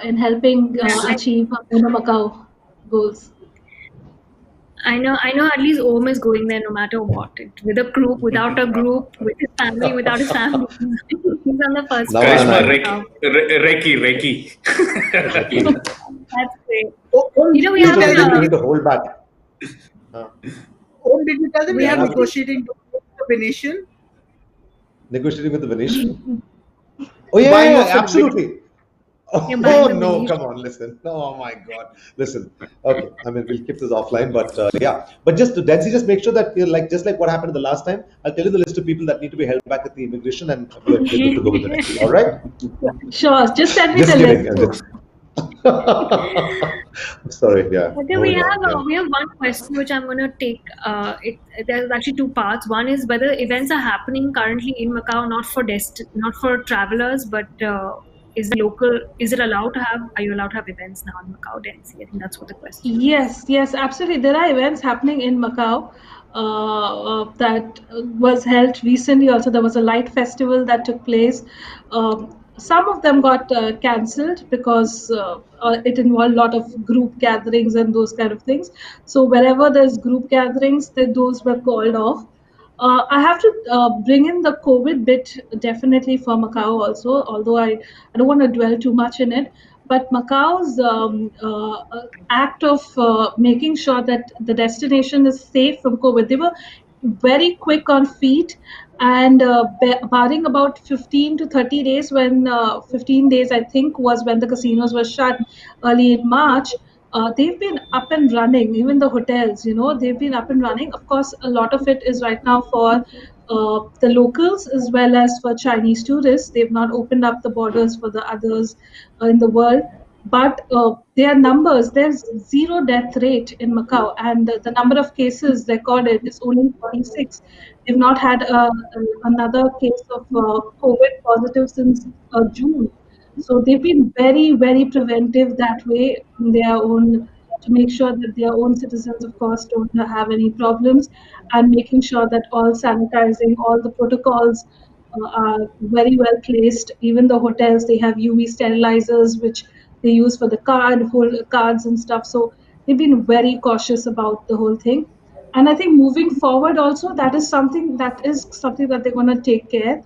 in helping Yeah, achieve our Macau goals. I know. At least Om is going there no matter what. With a group, without a group, with his family, without his family. He's on the first Now flight I'm Karishma, to in. Macau. Reiki. That's great. Om, You know, did we you Just have don't tell think them we a need to hold back. Uh, Om, did you tell them we you're have yeah, negotiating the Venetian negotiating with the Venetian. Oh to yeah, buy yeah, you yeah, off an absolutely. you're buying Oh the no, Venetian. come on, listen. Oh my God, listen. Okay, I mean we'll keep this offline, but yeah. But just to Dancy, just make sure that you're like just like what happened the last time. I'll tell you the list of people that need to be held back at the immigration, and we're good to go with the next. All right? Sure, just send me the Just kidding. list. I'm just. Sorry. Yeah. Okay, Moving on. Yeah. we have one question which I'm going to take. There's actually two parts. One is whether events are happening currently in Macau, not for travelers, but is it allowed to have? Are you allowed to have events now in Macau, Densi? I think that's what the question is. Yes, yes, absolutely. There are events happening in Macau that was held recently. Also, there was a light festival that took place. Some of them got cancelled because it involved a lot of group gatherings and those kind of things. So wherever there's group gatherings, those were called off. I have to bring in the COVID bit definitely for Macau also, although I don't want to dwell too much in it. But Macau's act of making sure that the destination is safe from COVID, they were very quick on feet, and barring about 15 to 30 days, when 15 days I think was when the casinos were shut early in March. They've been up and running, even the hotels, they've been up and running. Of course, a lot of it is right now for the locals as well as for Chinese tourists. They've not opened up the borders for the others in the world. But their numbers, there's zero death rate in Macau, and the number of cases recorded is only 46. They've not had another case of COVID positive since June. So they've been very, very preventive that way in their own, to make sure that their own citizens, of course, don't have any problems, and making sure that all sanitizing, all the protocols are very well placed. Even the hotels, they have UV sterilizers, which they use for the cards and stuff. So they've been very cautious about the whole thing. And I think moving forward also, that is something that they're going to take care.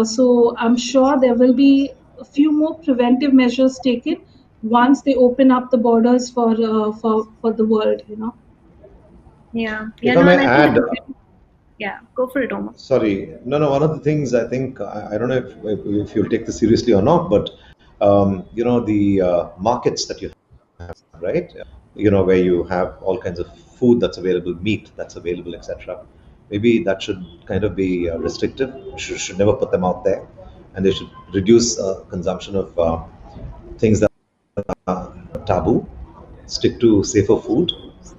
So I'm sure there will be a few more preventive measures taken once they open up the borders for the world. Yeah, If yeah, I no, may and I think the add, community. Yeah, go for it, Omar. sorry, no. One of the things I think I don't know if you'll take this seriously or not, but the markets that you have, right? Where you have all kinds of food that's available, meat that's available, etc. Maybe that should kind of be restrictive. Should never put them out there, and they should reduce consumption of things that are taboo. Stick to safer food,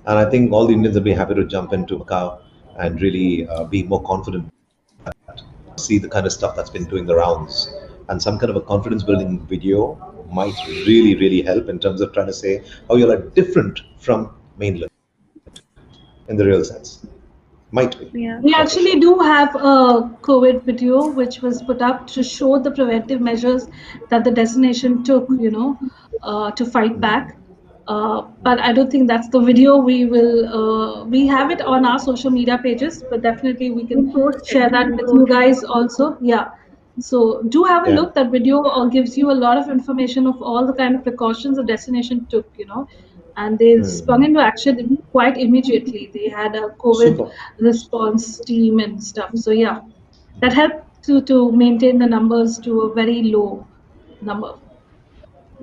and I think all the Indians will be happy to jump into Macau and really be more confident. See the kind of stuff that's been doing the rounds, and some kind of a confidence building video might really, really help in terms of trying to say how you're different from mainland in the real sense. Might be, Yeah. We not for actually sure. do have a COVID video which was put up to show the preventive measures that the destination took, to fight back. But I don't think that's the video. We have it on our social media pages, but definitely we can We post it. share that with you guys also. Yeah. So do have a Yeah. look. That video gives you a lot of information of all the kind of precautions the destination took, and they sprung into action quite immediately. They had a COVID Super. response team and stuff. So yeah, that helped to maintain the numbers to a very low number.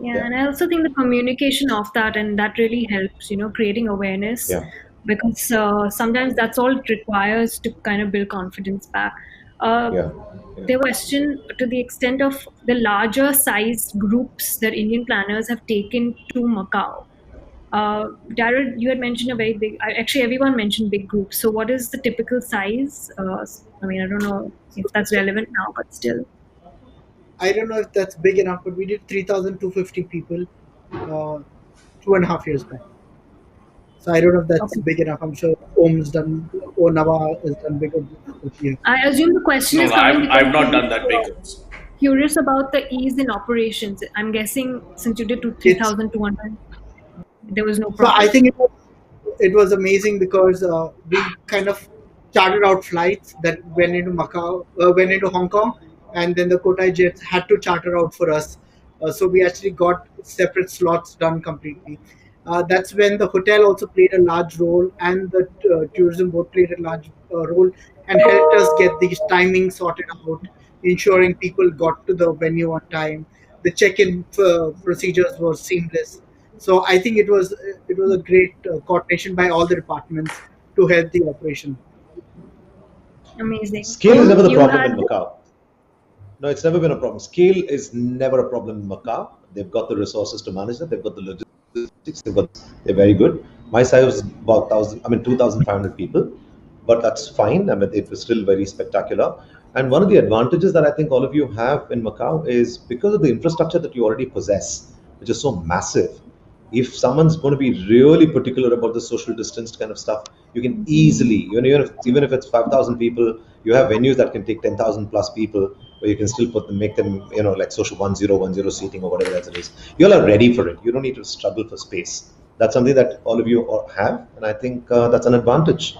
Yeah, Yeah. and I also think the communication of that and that really helps, creating awareness, Yeah. because sometimes that's all it requires to kind of build confidence back. Uh, Yeah. Yeah. there was question to the extent of the larger sized groups that Indian planners have taken to Macau. Darrell, you had mentioned a very big. Actually, everyone mentioned big groups. So, what is the typical size? I mean, I don't know if that's relevant now, but still. I don't know if that's big enough, but we did 3,250 people 2.5 years back. So I don't know if that's Okay. big enough. I'm sure Om's done, or Nawa has done bigger groups, but yeah. I assume the question No, is no, coming because I've not done that big groups. curious about the ease in operations. I'm guessing since you did to It's 3,200, there was no so I problem. think it was amazing because we kind of chartered out flights that went into Macau, went into Hong Kong, and then the Kotai Jets had to charter out for us. So we actually got separate slots done completely. That's when the hotel also played a large role, and the tourism board played a large role and helped us get these timings sorted out, ensuring people got to the venue on time. The check-in procedures were seamless. So I think it was a great coordination by all the departments to help the operation. Amazing. Scale is never the You problem had in Macau. No, it's never been a problem. Scale is never a problem in Macau. They've got the resources to manage that. They've got the logistics. They're very good. My size was about 2,500 people, but that's fine. I mean, it was still very spectacular. And one of the advantages that I think all of you have in Macau is because of the infrastructure that you already possess, which is so massive. If someone's going to be really particular about the social distance kind of stuff, you can easily, even if it's 5,000 people, you have venues that can take 10,000 plus people, where you can still make them, like social 1,010 seating or whatever else it is. You all are ready for it. You don't need to struggle for space. That's something that all of you have, and I think that's an advantage.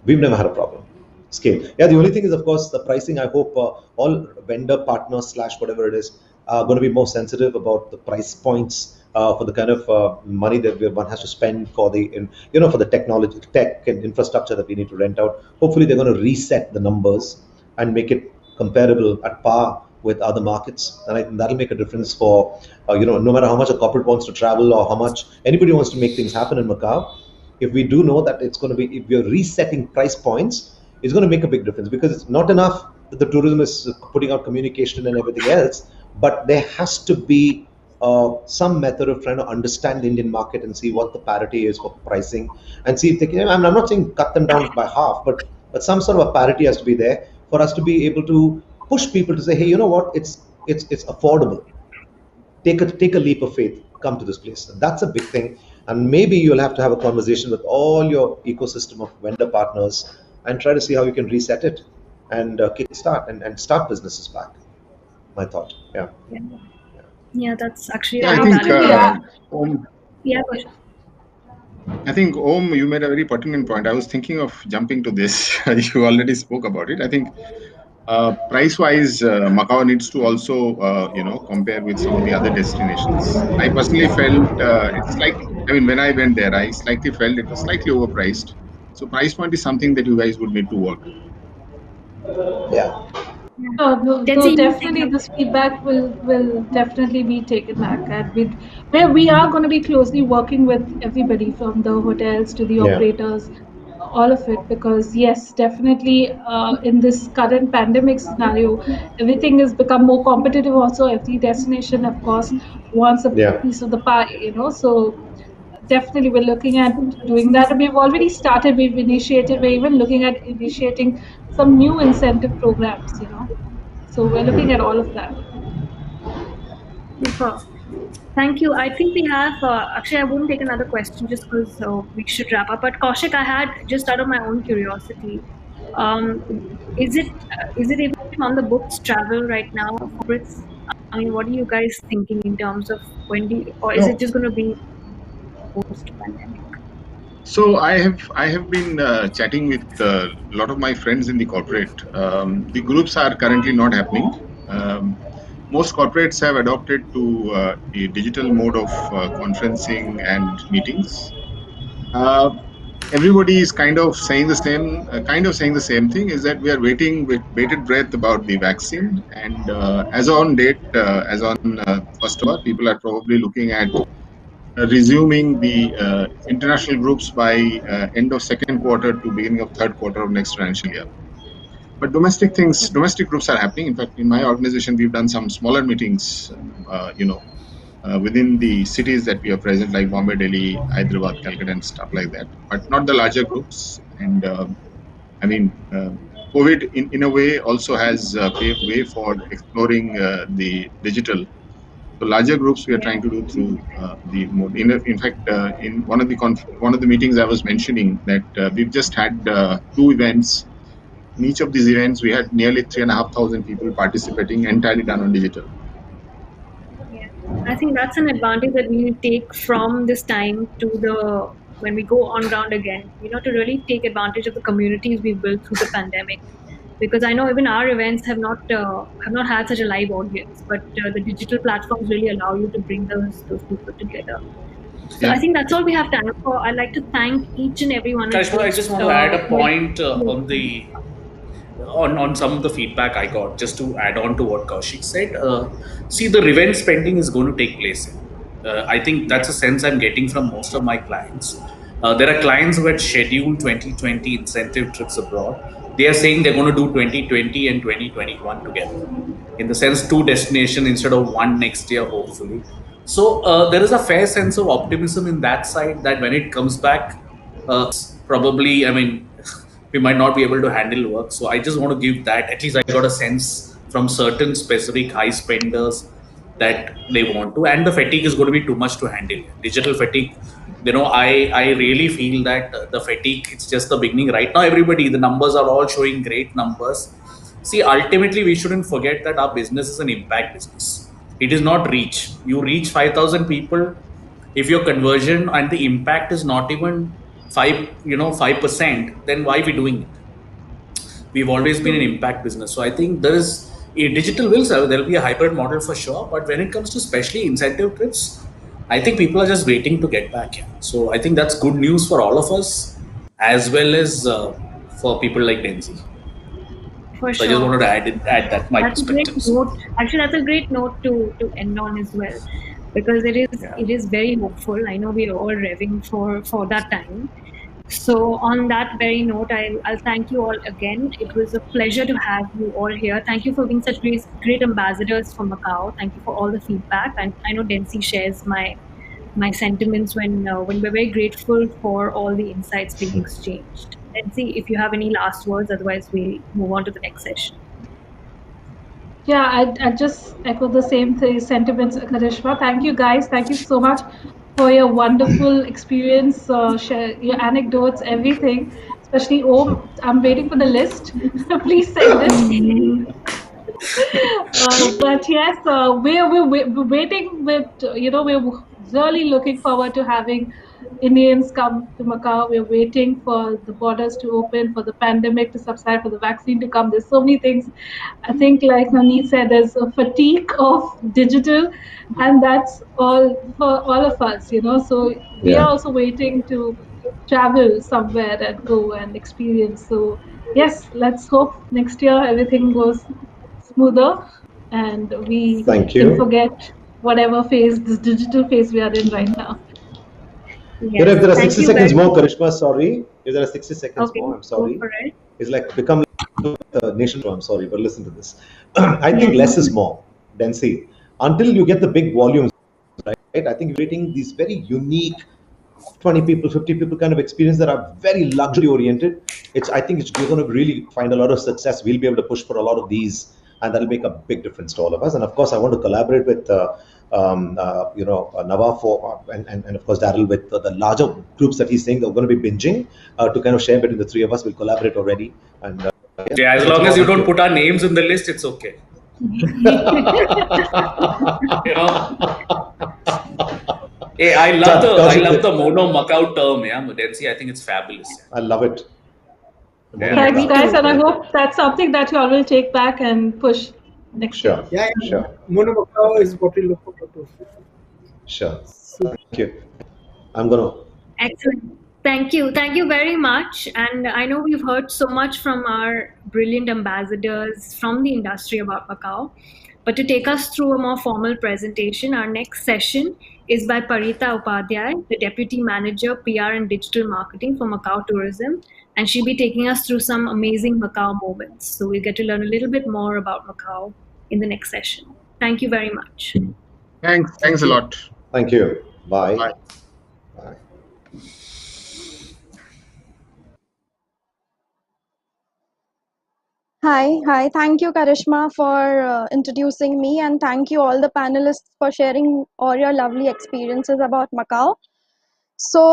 We've never had a problem. Scale. Yeah, the only thing is, of course, the pricing. I hope all vendor partners slash whatever it is are going to be more sensitive about the price points for the kind of money that one has to spend for for the technology, tech and infrastructure that we need to rent out. Hopefully, they're going to reset the numbers and make it comparable at par with other markets, and I think that'll make a difference for no matter how much a corporate wants to travel or how much anybody wants to make things happen in Macau. If we do know that it's going to be, if we're resetting price points, it's going to make a big difference, because it's not enough that the tourism is putting out communication and everything else, but there has to be some method of trying to understand the Indian market and see what the parity is for pricing, and see if they can. I'm not saying cut them down by half, but some sort of a parity has to be there for us to be able to push people to say, hey, you know what, it's affordable. Take a leap of faith, come to this place. And that's a big thing. And maybe you'll have to have a conversation with all your ecosystem of vendor partners and try to see how you can reset it and kickstart and start businesses back. My thought. Yeah. Yeah, that's actually a Yeah, I very think valid point. Om, Yeah, I think Om, you made a very pertinent point. I was thinking of jumping to this. You already spoke about it. I think price-wise, Macau needs to also, compare with some of the other destinations. I personally felt it's like, I mean, when I went there, I slightly felt it was slightly overpriced. So price point is something that you guys would need to work. Yeah. No, let's no, see. definitely this feedback will definitely be taken back, and where we are going to be closely working with everybody from the hotels to the Yeah. operators, all of it, because yes, definitely in this current pandemic scenario, everything has become more competitive. Also, every destination, of course, wants a Yeah. piece of the pie, so definitely we're looking at doing that. We've already started, we've initiated, we're even looking at initiating some new incentive programs, so we're looking at all of that. Super. Thank you. I think we have, actually, I wouldn't take another question just because we should wrap up. But Kaushik, I had just out of my own curiosity, um, is it even on the books travel right now for Brits? I mean, what are you guys thinking in terms of or is it No. just going to be post pandemic? So I have been chatting with a lot of my friends in the corporate. The groups are currently not happening. Um, most corporates have adopted to a digital mode of conferencing and meetings. Uh, Everybody is kind of saying the same thing, is that we are waiting with bated breath about the vaccine. And as on date, as on 1st of October, people are probably looking at resuming the international groups by end of second quarter to beginning of third quarter of next financial year. But domestic groups are happening. In fact, in my organization, we've done some smaller meetings, within the cities that we are present, like Bombay, Delhi, Hyderabad, Calcutta, and stuff like that, but not the larger groups. And I mean, COVID in a way also has paved way for exploring the digital. So larger groups we are trying to do through the mode. In fact, in one of the meetings I was mentioning that we've just had two events. In each of these events, we had nearly 3,500 people participating, entirely done on digital. Yeah. I think that's an advantage that we take from this time to the when we go on ground again, to really take advantage of the communities we built through the pandemic. Because I know even our events have not had such a live audience, but the digital platforms really allow you to bring those people together. So I Yeah. think that's all we have time for. I'd like to thank each and every one of Karishma, you. I just want to add a point on some of the feedback I got, just to add on to what Kaushik said. See, the revenge spending is going to take place. I think that's a sense I'm getting from most of my clients. There are clients who had scheduled 2020 incentive trips abroad. They are saying they're going to do 2020 and 2021 together, in the sense two destinations instead of one next year, hopefully. So there is a fair sense of optimism in that side, that when it comes back, probably, I mean, we might not be able to handle work. So I just want to give that. At least I got a sense from certain specific high spenders that they want to, and the fatigue is going to be too much to handle. Digital fatigue. I really feel that the fatigue, it's just the beginning. Right now, everybody, the numbers are all showing great numbers. See, ultimately, we shouldn't forget that our business is an impact business. It is not reach. You reach 5,000 people. If your conversion and the impact is not even 5%, then why are we doing it? We've always been an impact business. So I think there is a digital will serve. There'll be a hybrid model for sure. But when it comes to especially incentive trips, I think people are just waiting to get back here. So I think that's good news for all of us, as well as for people like Denzi. For So I just sure. wanted to add that my That's a great perspectives. note. Actually, that's a great note to end on as well, because it is Yeah. it is very hopeful. I know we are all revving for that time. So on that very note, I'll thank you all again. It was a pleasure to have you all here. Thank you for being such great ambassadors for Macau. Thank you for all the feedback. And I know Densi shares my sentiments when we're very grateful for all the insights being exchanged. Densi, if you have any last words, otherwise we'll move on to the next session. Yeah, I just echo the same sentiments, Karishma. Thank you, guys. Thank you so much for your wonderful experience, share your anecdotes, everything. Especially Om, I'm waiting for the list. Please send it. But yes, we're waiting with, we're really looking forward to having Indians come to Macau. We're waiting for the borders to open, for the pandemic to subside, for the vaccine to come. There's so many things. I think, like Nani said, there's a fatigue of digital, and that's all for all of us. So we are Yeah. also waiting to travel somewhere and go and experience. So yes, let's hope next year everything goes smoother and we Thank can you. forget whatever phase, this digital phase we are in right now. Yes, If there are thank 60 you seconds very more, much. Karishma, sorry. If there are 60 seconds Okay, more, I'm go sorry. for it. It's like become a nation. I'm sorry, but listen to this. I think Yes. less is more. Density. Until you get the big volumes, right? I think you're creating these very unique 20 people, 50 people kind of experience that are very luxury oriented. You're going to really find a lot of success. We'll be able to push for a lot of these, and that'll make a big difference to all of us. And of course, I want to collaborate with Nawaf for and of course Daryl with the larger groups that he's saying they're going to be binging to kind of share between the three of us. We'll collaborate already, and Yeah, as that's long as about you it. don't put our names in the list, it's okay. You know, hey, Done. I Kaushik, love the mono Macau term, yeah, Mudensi. I think it's fabulous. I love it. Mono Yeah. Yeah, Thanks, me Macau. guys, too. and I hope that's something that you all will take back and push next year. Sure, Yeah, yeah. sure, Mono Macau is what we look forward to. sure. So, Thank you. I'm gonna. Excellent. Thank you. Thank you very much. And I know we've heard so much from our brilliant ambassadors from the industry about Macau. But to take us through a more formal presentation, our next session is by Parita Upadhyay, the Deputy Manager, PR and Digital Marketing for Macau Tourism. And she'll be taking us through some amazing Macau moments. So we'll get to learn a little bit more about Macau in the next session. Thank you very much. Thanks. Thanks thank a you. lot. Thank you. Bye. Bye. Bye. Hi. Thank you, Karishma, for introducing me, and thank you all the panelists for sharing all your lovely experiences about Macau. So,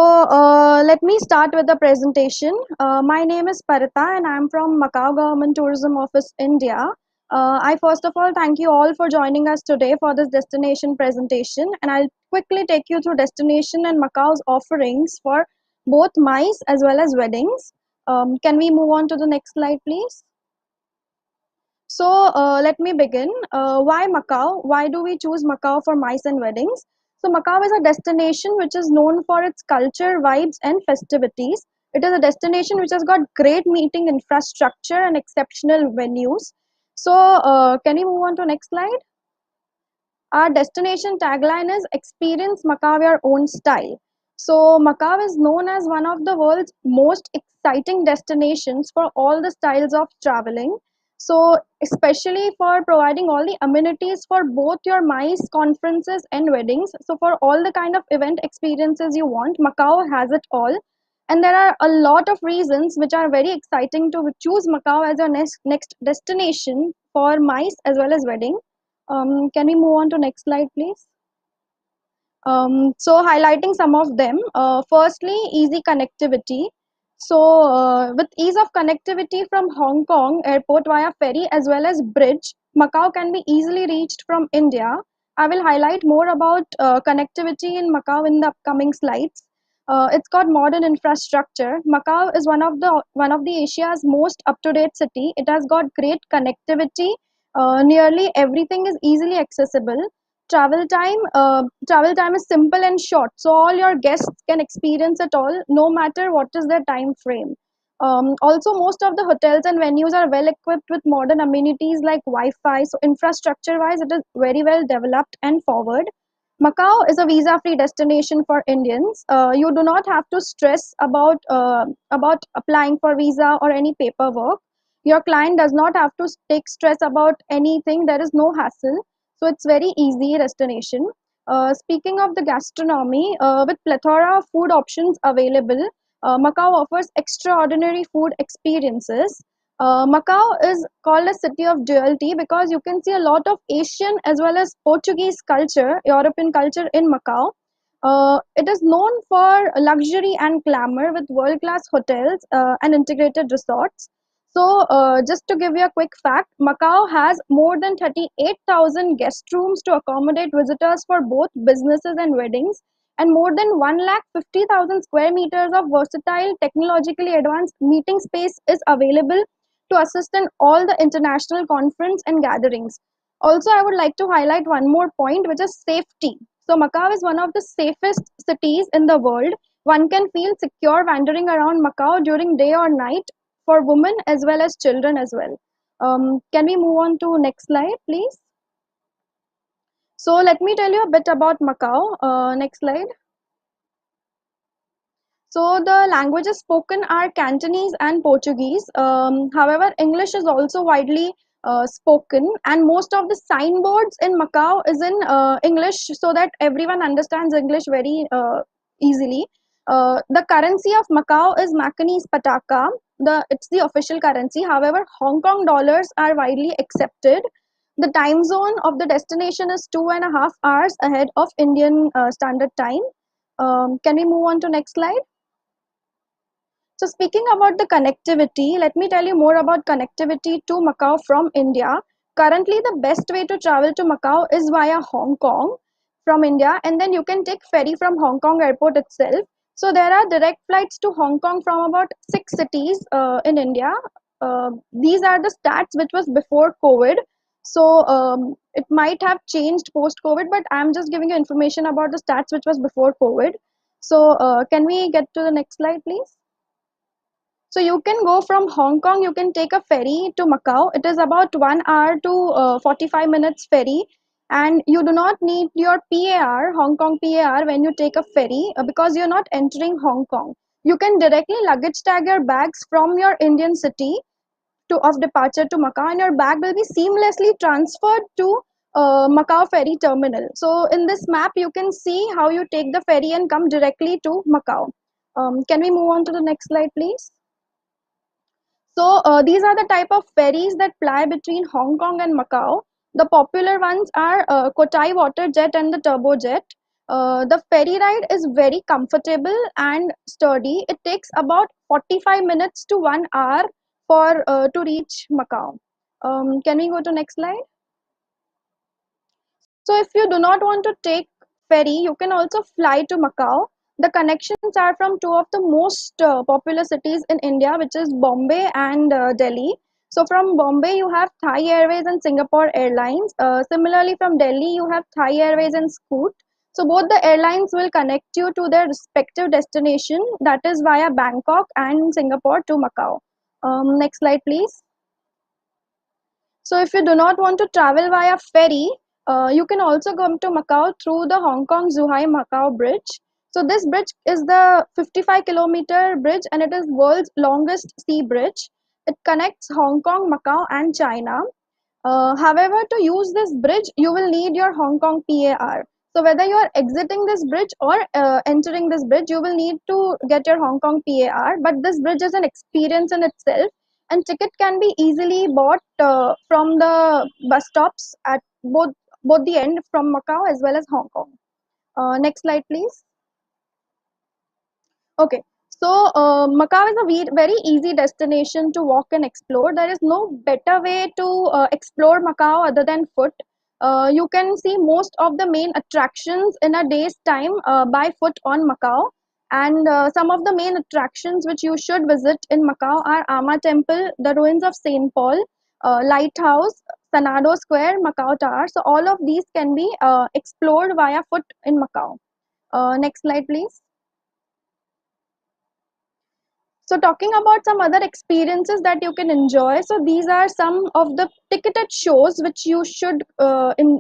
let me start with the presentation. My name is Parita, and I'm from Macau Government Tourism Office, India. I first of all thank you all for joining us today for this destination presentation, and I'll quickly take you through destination and Macau's offerings for both MICE as well as weddings. Can we move on to the next slide, please? So let me begin. Why Macau? Why do we choose Macau for MICE and weddings? So Macau is a destination which is known for its culture, vibes, and festivities. It is a destination which has got great meeting infrastructure and exceptional venues. So can we move on to next slide? Our destination tagline is Experience Macau Your Own Style. So, Macau is known as one of the world's most exciting destinations for all the styles of traveling. So, especially for providing all the amenities for both your MICE conferences and weddings. So, for all the kind of event experiences you want, Macau has it all. And there are a lot of reasons which are very exciting to choose Macau as your next destination for MICE as well as wedding. Can we move on to next slide, please? So highlighting some of them. Firstly, easy connectivity. So with ease of connectivity from Hong Kong airport via ferry as well as bridge, Macau can be easily reached from India. I will highlight more about connectivity in Macau in the upcoming slides. It's got modern infrastructure. Macau is one of the Asia's most up-to-date city. It has got great connectivity. Nearly everything is easily accessible. Travel time is simple and short, so all your guests can experience it all no matter what is their time frame. Also, most of the hotels and venues are well equipped with modern amenities like Wi-Fi, so infrastructure wise it is very well developed and forward. Macau is a visa free destination for Indians. You do not have to stress about applying for visa or any paperwork. Your client does not have to take stress about anything. There is no hassle, so it's very easy destination. Speaking of the gastronomy, with plethora of food options available, Macau offers extraordinary food experiences. Macau is called a city of duality because you can see a lot of Asian as well as Portuguese culture, European culture in Macau. It is known for luxury and glamour with world-class hotels and integrated resorts. So, just to give you a quick fact, Macau has more than 38,000 guest rooms to accommodate visitors for both businesses and weddings, and more than 150,000 square meters of versatile, technologically advanced meeting space is available to assist in all the international conference and gatherings. Also, I would like to highlight one more point, which is safety. So, Macau is one of the safest cities in the world. One can feel secure wandering around Macau during day or night for women as well as children as well. Can we move on to next slide, please? So let me tell you a bit about Macau. Next slide. So the languages spoken are Cantonese and Portuguese. However, English is also widely spoken, and most of the signboards in Macau is in English, so that everyone understands English very easily. The currency of Macau is Macanese Pataka. It's the official currency. However, Hong Kong dollars are widely accepted. The time zone of the destination is 2.5 hours ahead of Indian Standard Time. Can we move on to next slide? So speaking about the connectivity, let me tell you more about connectivity to Macau from India. Currently, the best way to travel to Macau is via Hong Kong from India, and then you can take ferry from Hong Kong airport itself. So there are direct flights to Hong Kong from about 6 cities in India. These are the stats which was before COVID. So it might have changed post COVID, but I'm just giving you information about the stats which was before COVID. So can we get to the next slide, please? So you can go from Hong Kong, you can take a ferry to Macau. It is about 1 hour to 45 minutes ferry. And you do not need your PAR, Hong Kong PAR, when you take a ferry because you're not entering Hong Kong. You can directly luggage tag your bags from your Indian city of departure to Macau, and your bag will be seamlessly transferred to Macau ferry terminal. So in this map, you can see how you take the ferry and come directly to Macau. Can we move on to the next slide, please? So these are the type of ferries that ply between Hong Kong and Macau. The popular ones are Kotai Water Jet and the Turbojet. The ferry ride is very comfortable and sturdy. It takes about 45 minutes to 1 hour for to reach Macau. Can we go to next slide? So if you do not want to take ferry, you can also fly to Macau. The connections are from two of the most popular cities in India, which is Bombay and Delhi. So from Bombay, you have Thai Airways and Singapore Airlines. Similarly, from Delhi, you have Thai Airways and Scoot. So both the airlines will connect you to their respective destination, that is via Bangkok and Singapore to Macau. Next slide, please. So if you do not want to travel via ferry, you can also come to Macau through the Hong Kong Zhuhai Macau Bridge. So this bridge is the 55-kilometer bridge and it is world's longest sea bridge. It connects Hong Kong, Macau and China. However, to use this bridge, you will need your Hong Kong PAR. So whether you are exiting this bridge or entering this bridge, you will need to get your Hong Kong PAR. But this bridge is an experience in itself, and ticket can be easily bought from the bus stops at both the end from Macau as well as Hong Kong. Next slide, please. Okay, so Macau is a very easy destination to walk and explore. There is no better way to explore Macau other than foot. You can see most of the main attractions in a day's time by foot on Macau. And some of the main attractions which you should visit in Macau are Ama Temple, the ruins of St. Paul, Lighthouse, Sanado Square, Macau Tower. So all of these can be explored via foot in Macau. Next slide, please. So talking about some other experiences that you can enjoy. So these are some of the ticketed shows which you should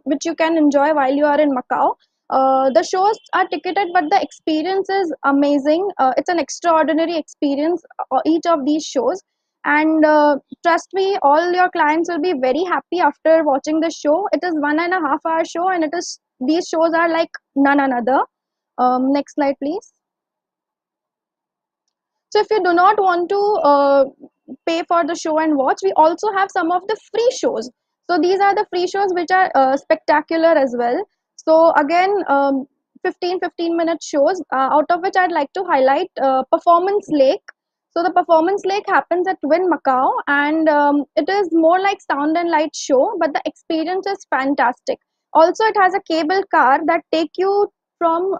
which you can enjoy while you are in Macau. The shows are ticketed, but the experience is amazing. It's an extraordinary experience, each of these shows. And trust me, all your clients will be very happy after watching the show. It is 1.5 hour show, and these shows are like none another. Next slide, please. So if you do not want to pay for the show and watch, we also have some of the free shows. So these are the free shows which are spectacular as well. So again, 15-15 minute shows, out of which I'd like to highlight Performance Lake. So the Performance Lake happens at Twin Macau, and it is more like sound and light show, but the experience is fantastic. Also, it has a cable car that take you from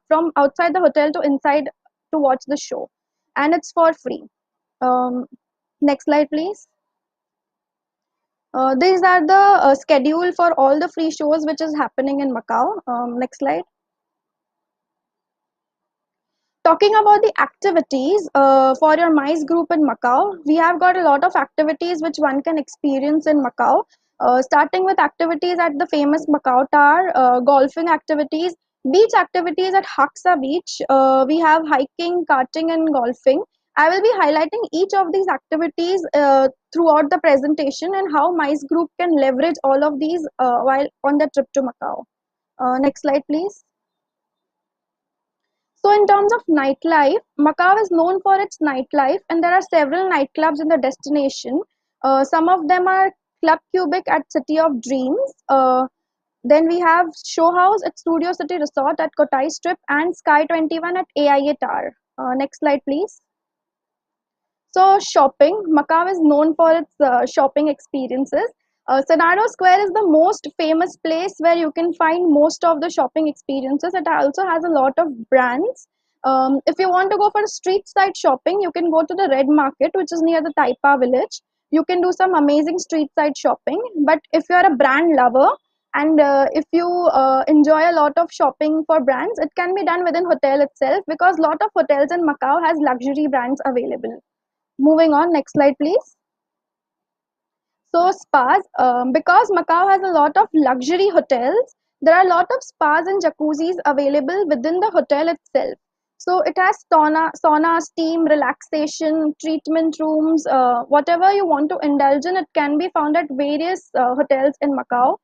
from outside the hotel to inside to watch the show, and it's for free. um, Next slide, please. These are the schedule for all the free shows which is happening in Macau. Next slide. Talking about the activities for your MICE group in Macau, we have got a lot of activities which one can experience in Macau. Starting with activities at the famous Macau Tower, golfing activities, beach activities at Haksa Beach. We have hiking, karting, and golfing. I will be highlighting each of these activities throughout the presentation and how MICE group can leverage all of these while on their trip to Macau. Next slide, please. So in terms of nightlife, Macau is known for its nightlife, and there are several nightclubs in the destination. Some of them are Club Cubic at City of Dreams. Then we have Show House at Studio City Resort at Kotai Strip and Sky 21 at AIA Tower. Next slide, please. So shopping, Macau is known for its shopping experiences. Senado Square is the most famous place where you can find most of the shopping experiences. It also has a lot of brands. If you want to go for street side shopping, you can go to the Red Market, which is near the Taipa village. You can do some amazing street side shopping. But if you are a brand lover and if you enjoy a lot of shopping for brands, it can be done within hotel itself, because a lot of hotels in Macau has luxury brands available. Moving on, next slide, please. So spas, because Macau has a lot of luxury hotels, there are a lot of spas and jacuzzis available within the hotel itself. So it has sauna, steam, relaxation, treatment rooms, whatever you want to indulge in, it can be found at various hotels in Macau.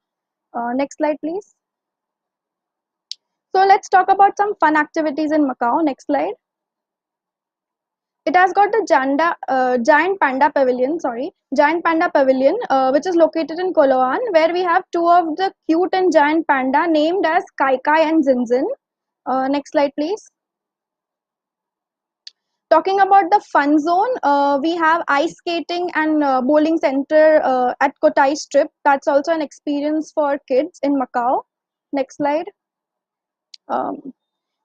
Next slide, please. So let's talk about some fun activities in Macau. Next slide. It has got the Giant Panda Pavilion, which is located in Koloan, where we have two of the cute and giant panda named as Kai Kai and Zinzin. Next slide, please. Talking about the fun zone, we have ice skating and bowling center at Kotai Strip. That's also an experience for kids in Macau. Next slide.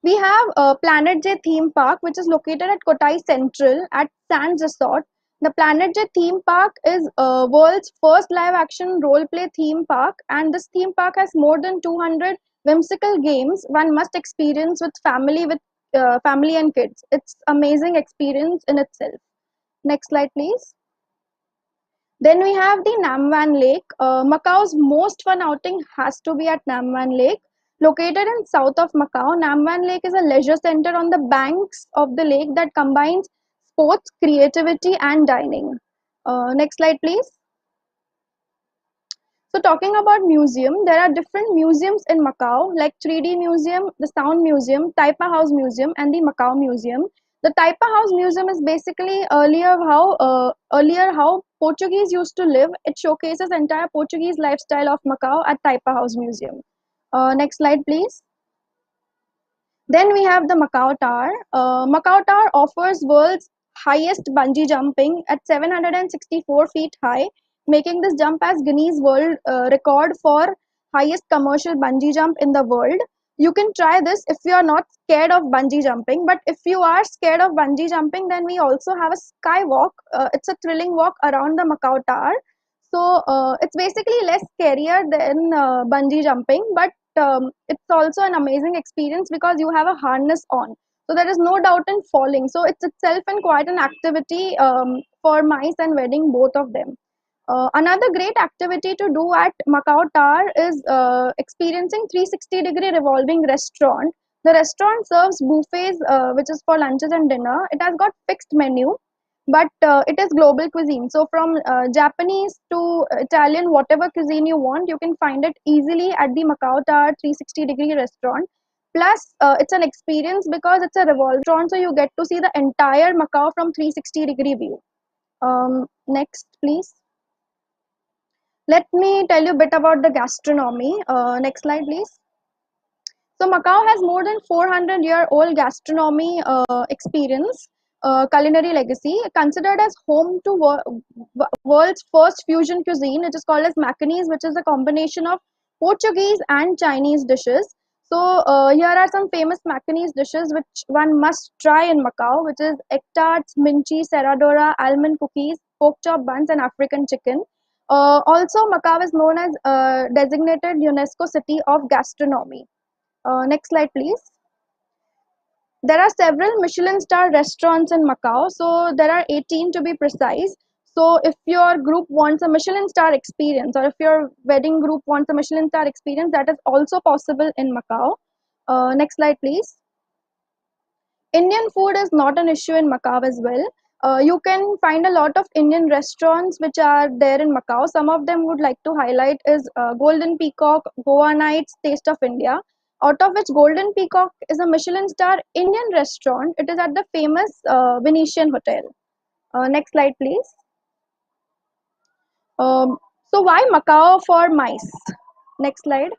We have Planet J theme park, which is located at Kotai Central at Sands Resort. The Planet J theme park is world's first live-action role-play theme park, and this theme park has more than 200 whimsical games one must experience with family and kids. It's amazing experience in itself. Next slide, please. Then we have the Nam Van Lake. Macau's most fun outing has to be at Nam Van Lake. Located in south of Macau, Nam Van Lake is a leisure center on the banks of the lake that combines sports, creativity, and dining. Next slide, please. So talking about museum, there are different museums in Macau, like 3D Museum, the Sound Museum, Taipa House Museum, and the Macau Museum. The Taipa House Museum is basically earlier how Portuguese used to live. It showcases entire Portuguese lifestyle of Macau at Taipa House Museum. Next slide, please. Then we have the Macau Tower. Macau Tower offers world's highest bungee jumping at 764 feet high, making this jump as Guinness World Record for highest commercial bungee jump in the world. You can try this if you are not scared of bungee jumping, but if you are scared of bungee jumping, then we also have a skywalk. It's a thrilling walk around the Macau Tower. So it's basically less scarier than bungee jumping, but it's also an amazing experience because you have a harness on. So there is no doubt in falling. So it's itself and quite an activity for mice and wedding, both of them. Another great activity to do at Macau Tower is experiencing 360-degree revolving restaurant. The restaurant serves buffets, which is for lunches and dinner. It has got fixed menu, but it is global cuisine. So from Japanese to Italian, whatever cuisine you want, you can find it easily at the Macau Tower 360-degree restaurant. Plus, it's an experience because it's a revolving restaurant, so you get to see the entire Macau from 360-degree view. Next, please. Let me tell you a bit about the gastronomy. Next slide, please. So Macau has more than 400-year-old gastronomy experience, culinary legacy, considered as home to world's first fusion cuisine. It is called as Macanese, which is a combination of Portuguese and Chinese dishes. So here are some famous Macanese dishes which one must try in Macau, which is egg tarts, minchi, serradora, almond cookies, pork chop buns, and African chicken. Also, Macau is known as designated UNESCO City of Gastronomy. Next slide, please. There are several Michelin star restaurants in Macau. So there are 18 to be precise. So if your group wants a Michelin star experience, or if your wedding group wants a Michelin star experience, that is also possible in Macau. Next slide, please. Indian food is not an issue in Macau as well. You can find a lot of Indian restaurants which are there in Macau. Some of them would like to highlight is Golden Peacock, Goa Nights, Taste of India. Out of which Golden Peacock is a Michelin star Indian restaurant. It is at the famous Venetian Hotel. Next slide, please. So why Macau for mice? Next slide.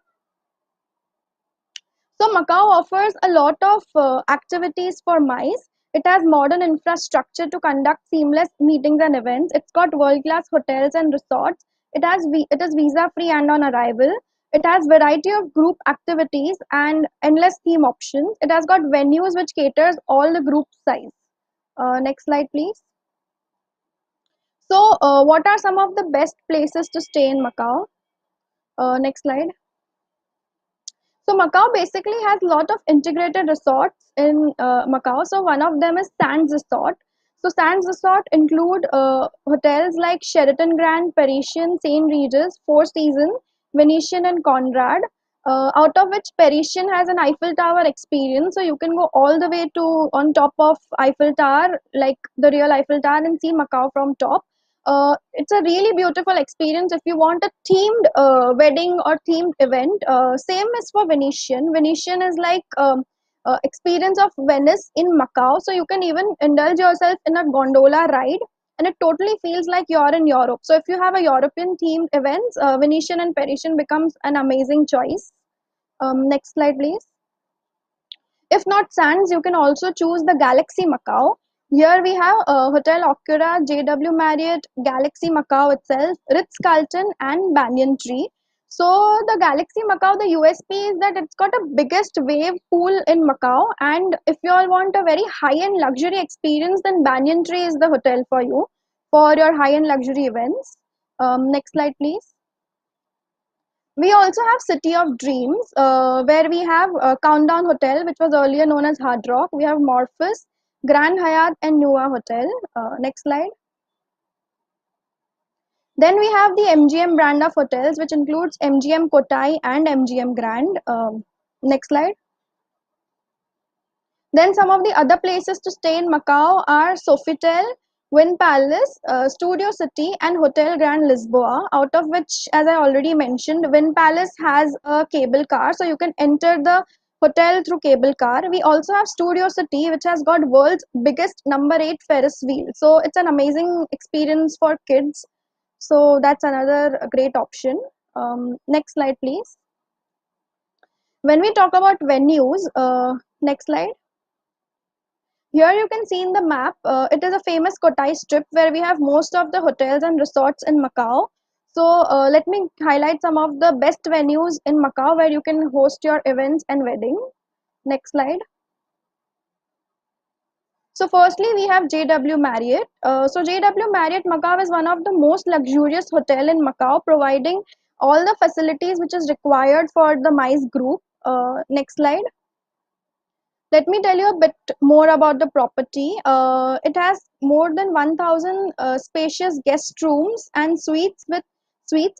So Macau offers a lot of activities for mice. It has modern infrastructure to conduct seamless meetings and events. It's got world-class hotels and resorts. It is visa-free and on arrival. It has variety of group activities and endless theme options. It has got venues which caters all the group size. Next slide, please. So what are some of the best places to stay in Macau? Next slide. So Macau basically has a lot of integrated resorts in Macau. So one of them is Sands Resort. So Sands Resort include hotels like Sheraton Grand, Parisian, St. Regis, Four Seasons, Venetian, and Conrad. Out of which Parisian has an Eiffel Tower experience. So you can go all the way to on top of Eiffel Tower, like the real Eiffel Tower, and see Macau from top. It's a really beautiful experience if you want a themed wedding or themed event. Same is for Venetian. Venetian is like experience of Venice in Macau. So you can even indulge yourself in a gondola ride, and it totally feels like you're in Europe. So if you have a European themed events, Venetian and Parisian becomes an amazing choice. Next slide, please. If not Sands, you can also choose the Galaxy Macau. Here we have Hotel Okura, JW Marriott, Galaxy Macau itself, Ritz-Carlton, and Banyan Tree. So the Galaxy Macau, the USP is that it's got a biggest wave pool in Macau, and if you all want a very high-end luxury experience, then Banyan Tree is the hotel for you for your high-end luxury events. Next slide, please. We also have City of Dreams, where we have Countdown Hotel, which was earlier known as Hard Rock. We have Morphus, Grand Hyatt, and Nua Hotel. Next slide. Then we have the MGM brand of hotels, which includes MGM Kotai and MGM Grand. Next slide. Then some of the other places to stay in Macau are Sofitel, Wynn Palace, Studio City, and Hotel Grand Lisboa. Out of which, as I already mentioned, Wynn Palace has a cable car, so you can enter the hotel through cable car. We also have Studio City, which has got world's biggest #8 Ferris wheel. So it's an amazing experience for kids. So that's another great option. Next slide, please. When we talk about venues, next slide. Here you can see in the map, it is a famous Kotai strip where we have most of the hotels and resorts in Macau. So let me highlight some of the best venues in Macau where you can host your events and wedding. Next slide. So firstly, we have JW Marriott. So JW Marriott Macau is one of the most luxurious hotel in Macau, providing all the facilities which is required for the MICE group. Next slide. Let me tell you a bit more about the property. It has more than 1,000 spacious guest rooms and suites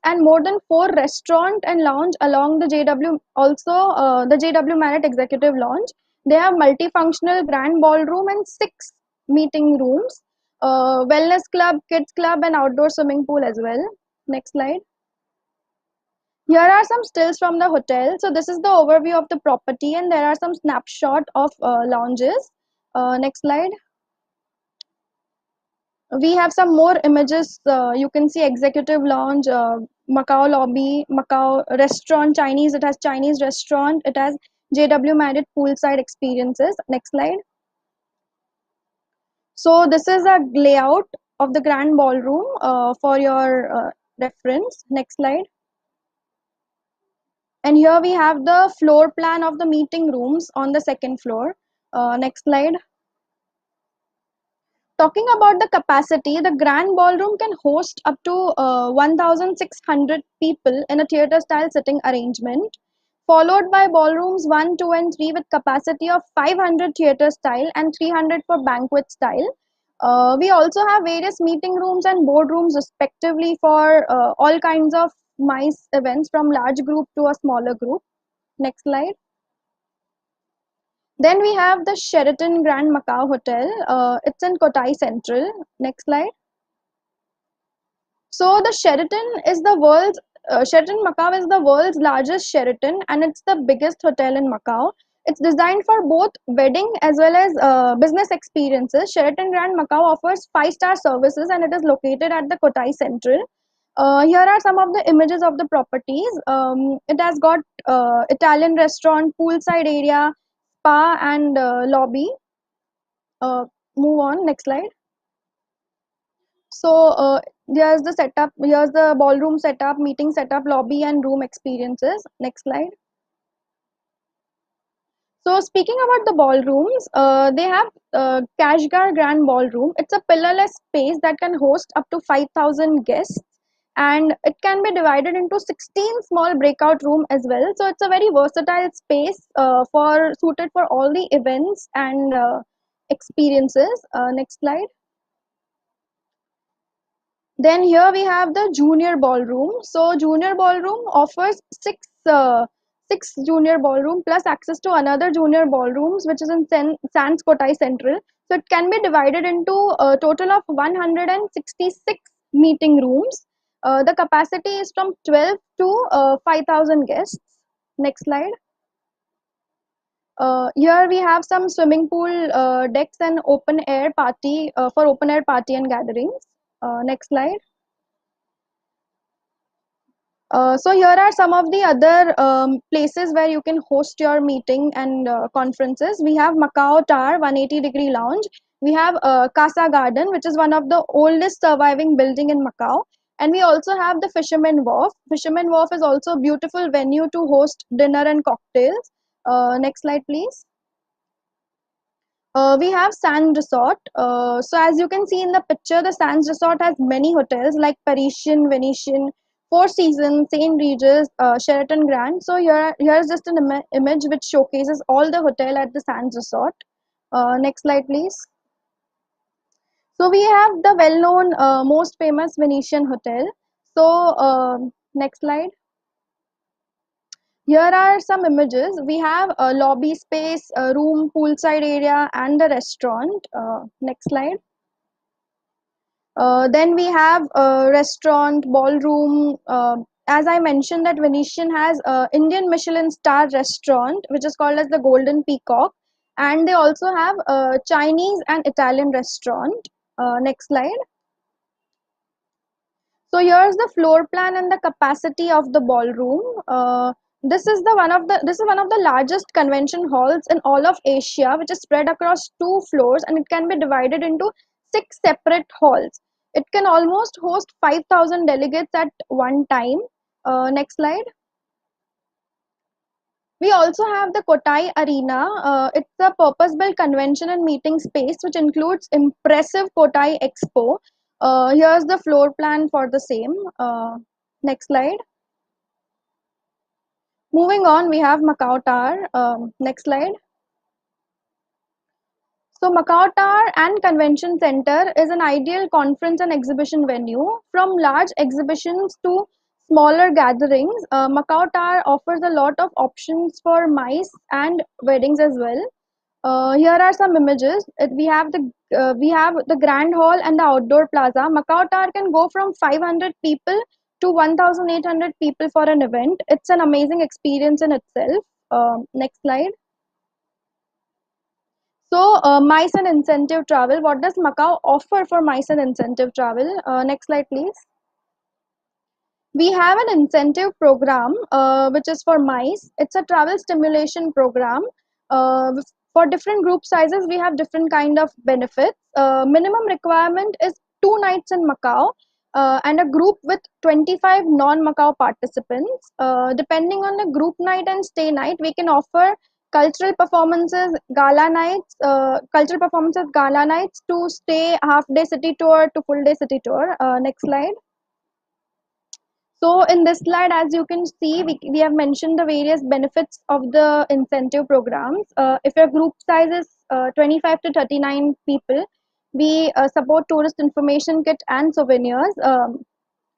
and more than 4 restaurant and lounge along the JW. Also, the JW Marriott Executive Lounge. They have multifunctional grand ballroom and 6 meeting rooms, wellness club, kids club, and outdoor swimming pool as well. Next slide. Here are some stills from the hotel. So this is the overview of the property, and there are some snapshot of lounges. Next slide. We have some more images. You can see executive lounge, Macau lobby, Macau restaurant, Chinese. It has Chinese restaurant. It has JW Marriott poolside experiences. Next slide. So this is a layout of the grand ballroom for your reference. Next slide. And here we have the floor plan of the meeting rooms on the second floor. Next slide. Talking about the capacity, the grand ballroom can host up to 1,600 people in a theater style sitting arrangement, followed by ballrooms 1, 2, and 3 with capacity of 500 theater style and 300 for banquet style. We also have various meeting rooms and boardrooms respectively for all kinds of MICE events, from large group to a smaller group. Next slide. Then we have the Sheraton Grand Macau Hotel. It's in Kotai Central. Next slide. So the Sheraton Macau is the world's largest Sheraton, and it's the biggest hotel in Macau. It's designed for both wedding as well as business experiences. Sheraton Grand Macau offers 5-star services, and it is located at the Kotai Central. Here are some of the images of the properties. It has got Italian restaurant, poolside area, spa, and lobby. Move on. Next slide. So here's the setup. Here's the ballroom setup, meeting setup, lobby, and room experiences. Next slide. So speaking about the ballrooms, they have Kashgar Grand Ballroom. It's a pillarless space that can host up to 5,000 guests, and it can be divided into 16 small breakout room as well. So it's a very versatile space suited for all the events and experiences. Next slide. Then here we have the junior ballroom. So junior ballroom offers six junior ballroom plus access to another junior ballrooms, which is in Sands Kotai Central. So it can be divided into a total of 166 meeting rooms. The capacity is from 12 to 5,000 guests. Next slide. Here we have some swimming pool decks and open air party for open air party and gatherings. Next slide. So here are some of the other places where you can host your meeting and conferences. We have Macau Tower 180-degree lounge. We have Casa Garden, which is one of the oldest surviving building in Macau. And we also have the Fisherman Wharf. Fisherman Wharf is also a beautiful venue to host dinner and cocktails. Next slide, please. We have Sand Resort. So as you can see in the picture, the Sands Resort has many hotels like Parisian, Venetian, Four Seasons, St. Regis, Sheraton Grand. So here's just an image which showcases all the hotel at the Sands Resort. Next slide, please. So we have the well-known, most famous Venetian hotel. So next slide. Here are some images. We have a lobby space, a room, poolside area, and a restaurant. Next slide. Then we have a restaurant, ballroom. As I mentioned, that Venetian has a Indian Michelin star restaurant, which is called as the Golden Peacock, and they also have a Chinese and Italian restaurant. Next slide. So here's the floor plan and the capacity of the ballroom. This is one of the largest convention halls in all of Asia, which is spread across 2 floors, and it can be divided into 6 separate halls. It can almost host 5,000 delegates at one time. Next slide. We also have the Kotai Arena. It's a purpose-built convention and meeting space which includes impressive Kotai Expo. Here's the floor plan for the same. Next slide. Moving on, we have Macao Tower. Next slide. So Macao Tower and Convention Center is an ideal conference and exhibition venue. From large exhibitions to smaller gatherings, Macao Tower offers a lot of options for MICE and weddings as well. Here are some images. We have the Grand Hall and the Outdoor Plaza. Macao Tower can go from 500 people to 1,800 people for an event. It's an amazing experience in itself. Next slide. So, MICE and incentive travel. What does Macau offer for MICE and incentive travel? Next slide, please. We have an incentive program which is for MICE. It's a travel stimulation program. For different group sizes, we have different kind of benefits. Minimum requirement is 2 nights in Macau and a group with 25 non-Macau participants. Depending on the group night and stay night, we can offer cultural performances, gala nights, to stay half-day city tour to full-day city tour. Next slide. So in this slide, as you can see, we have mentioned the various benefits of the incentive programs. If your group size is 25 to 39 people, we support tourist information kit and souvenirs.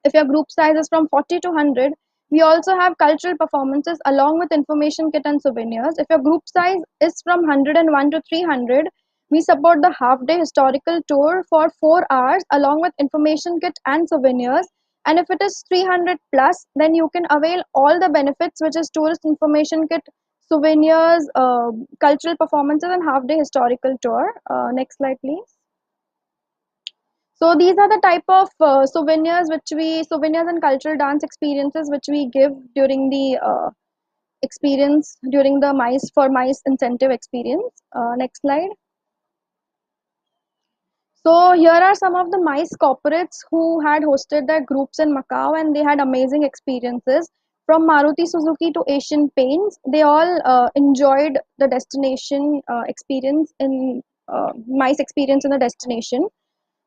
If your group size is from 40 to 100, we also have cultural performances along with information kit and souvenirs. If your group size is from 101 to 300, we support the half-day historical tour for 4 hours along with information kit and souvenirs. And if it is 300 plus, then you can avail all the benefits, which is tourist information kit, souvenirs, cultural performances, and half-day historical tour. Next slide, please. So these are the type of souvenirs and cultural dance experiences which we give during the MICE incentive experience. Next slide. So here are some of the MICE corporates who had hosted their groups in Macau, and they had amazing experiences. From Maruti Suzuki to Asian Paints, they all enjoyed the destination experience in MICE experience in the destination.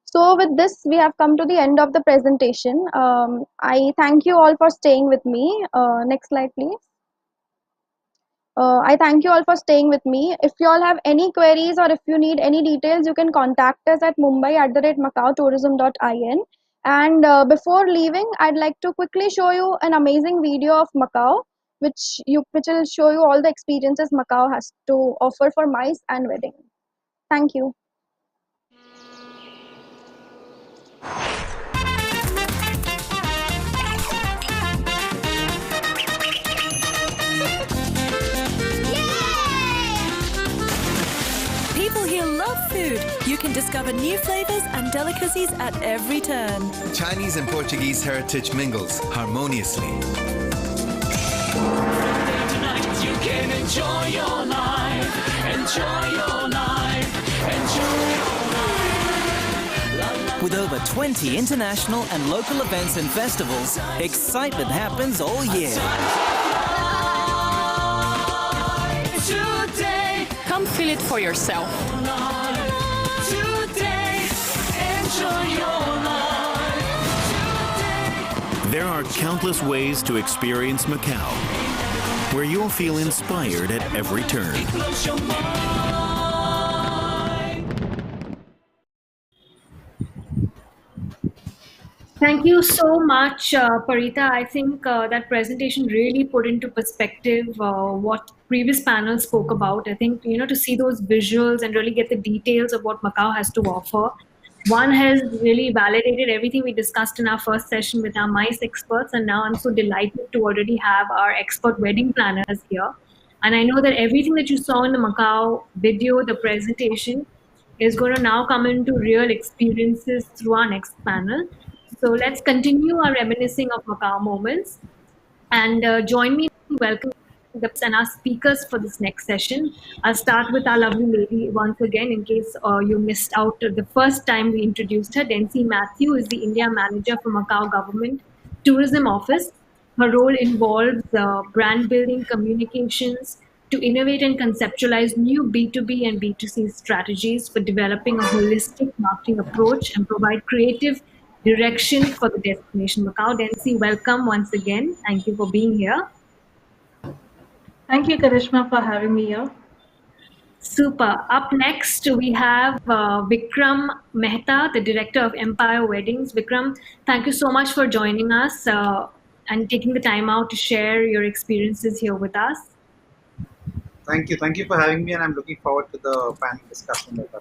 So with this, we have come to the end of the presentation. I thank you all for staying with me. Next slide, please. I thank you all for staying with me. If you all have any queries or if you need any details, you can contact us at mumbai@macaotourism.in. And before leaving, I'd like to quickly show you an amazing video of Macau, which will show you all the experiences Macau has to offer for MICE and wedding. Thank you. People here love food. You can discover new flavors and delicacies at every turn. Chinese and Portuguese heritage mingles harmoniously. Tonight you can enjoy your life. Enjoy your life. Enjoy your life. With over 20 international and local events and festivals, excitement happens all year. Today, Come feel it for yourself. today, enjoy your life. There are countless ways to experience Macau, where you'll feel inspired at every turn. Close your mind. Thank you so much, Parita. I think that presentation really put into perspective what previous panels spoke about. I think, to see those visuals and really get the details of what Macau has to offer. One has really validated everything we discussed in our first session with our MICE experts, and now I'm so delighted to already have our expert wedding planners here. And I know that everything that you saw in the Macau video, the presentation, is going to now come into real experiences through our next panel. So let's continue our reminiscing of Macau moments and join me in welcoming and our speakers for this next session. I'll start with our lovely lady once again in case you missed out the first time we introduced her. Dency Matthew is the India manager for Macau Government Tourism Office. Her role involves brand building, communications, to innovate and conceptualize new B2B and B2C strategies for developing a holistic marketing approach and provide creative direction for the destination Macau. Dency, welcome once again. Thank you for being here. Thank you, Karishma, for having me here. Super. Up next, we have Vikram Mehta, the director of Empire Weddings. Vikram, thank you so much for joining us and taking the time out to share your experiences here with us. Thank you. Thank you for having me, and I'm looking forward to the panel discussion later.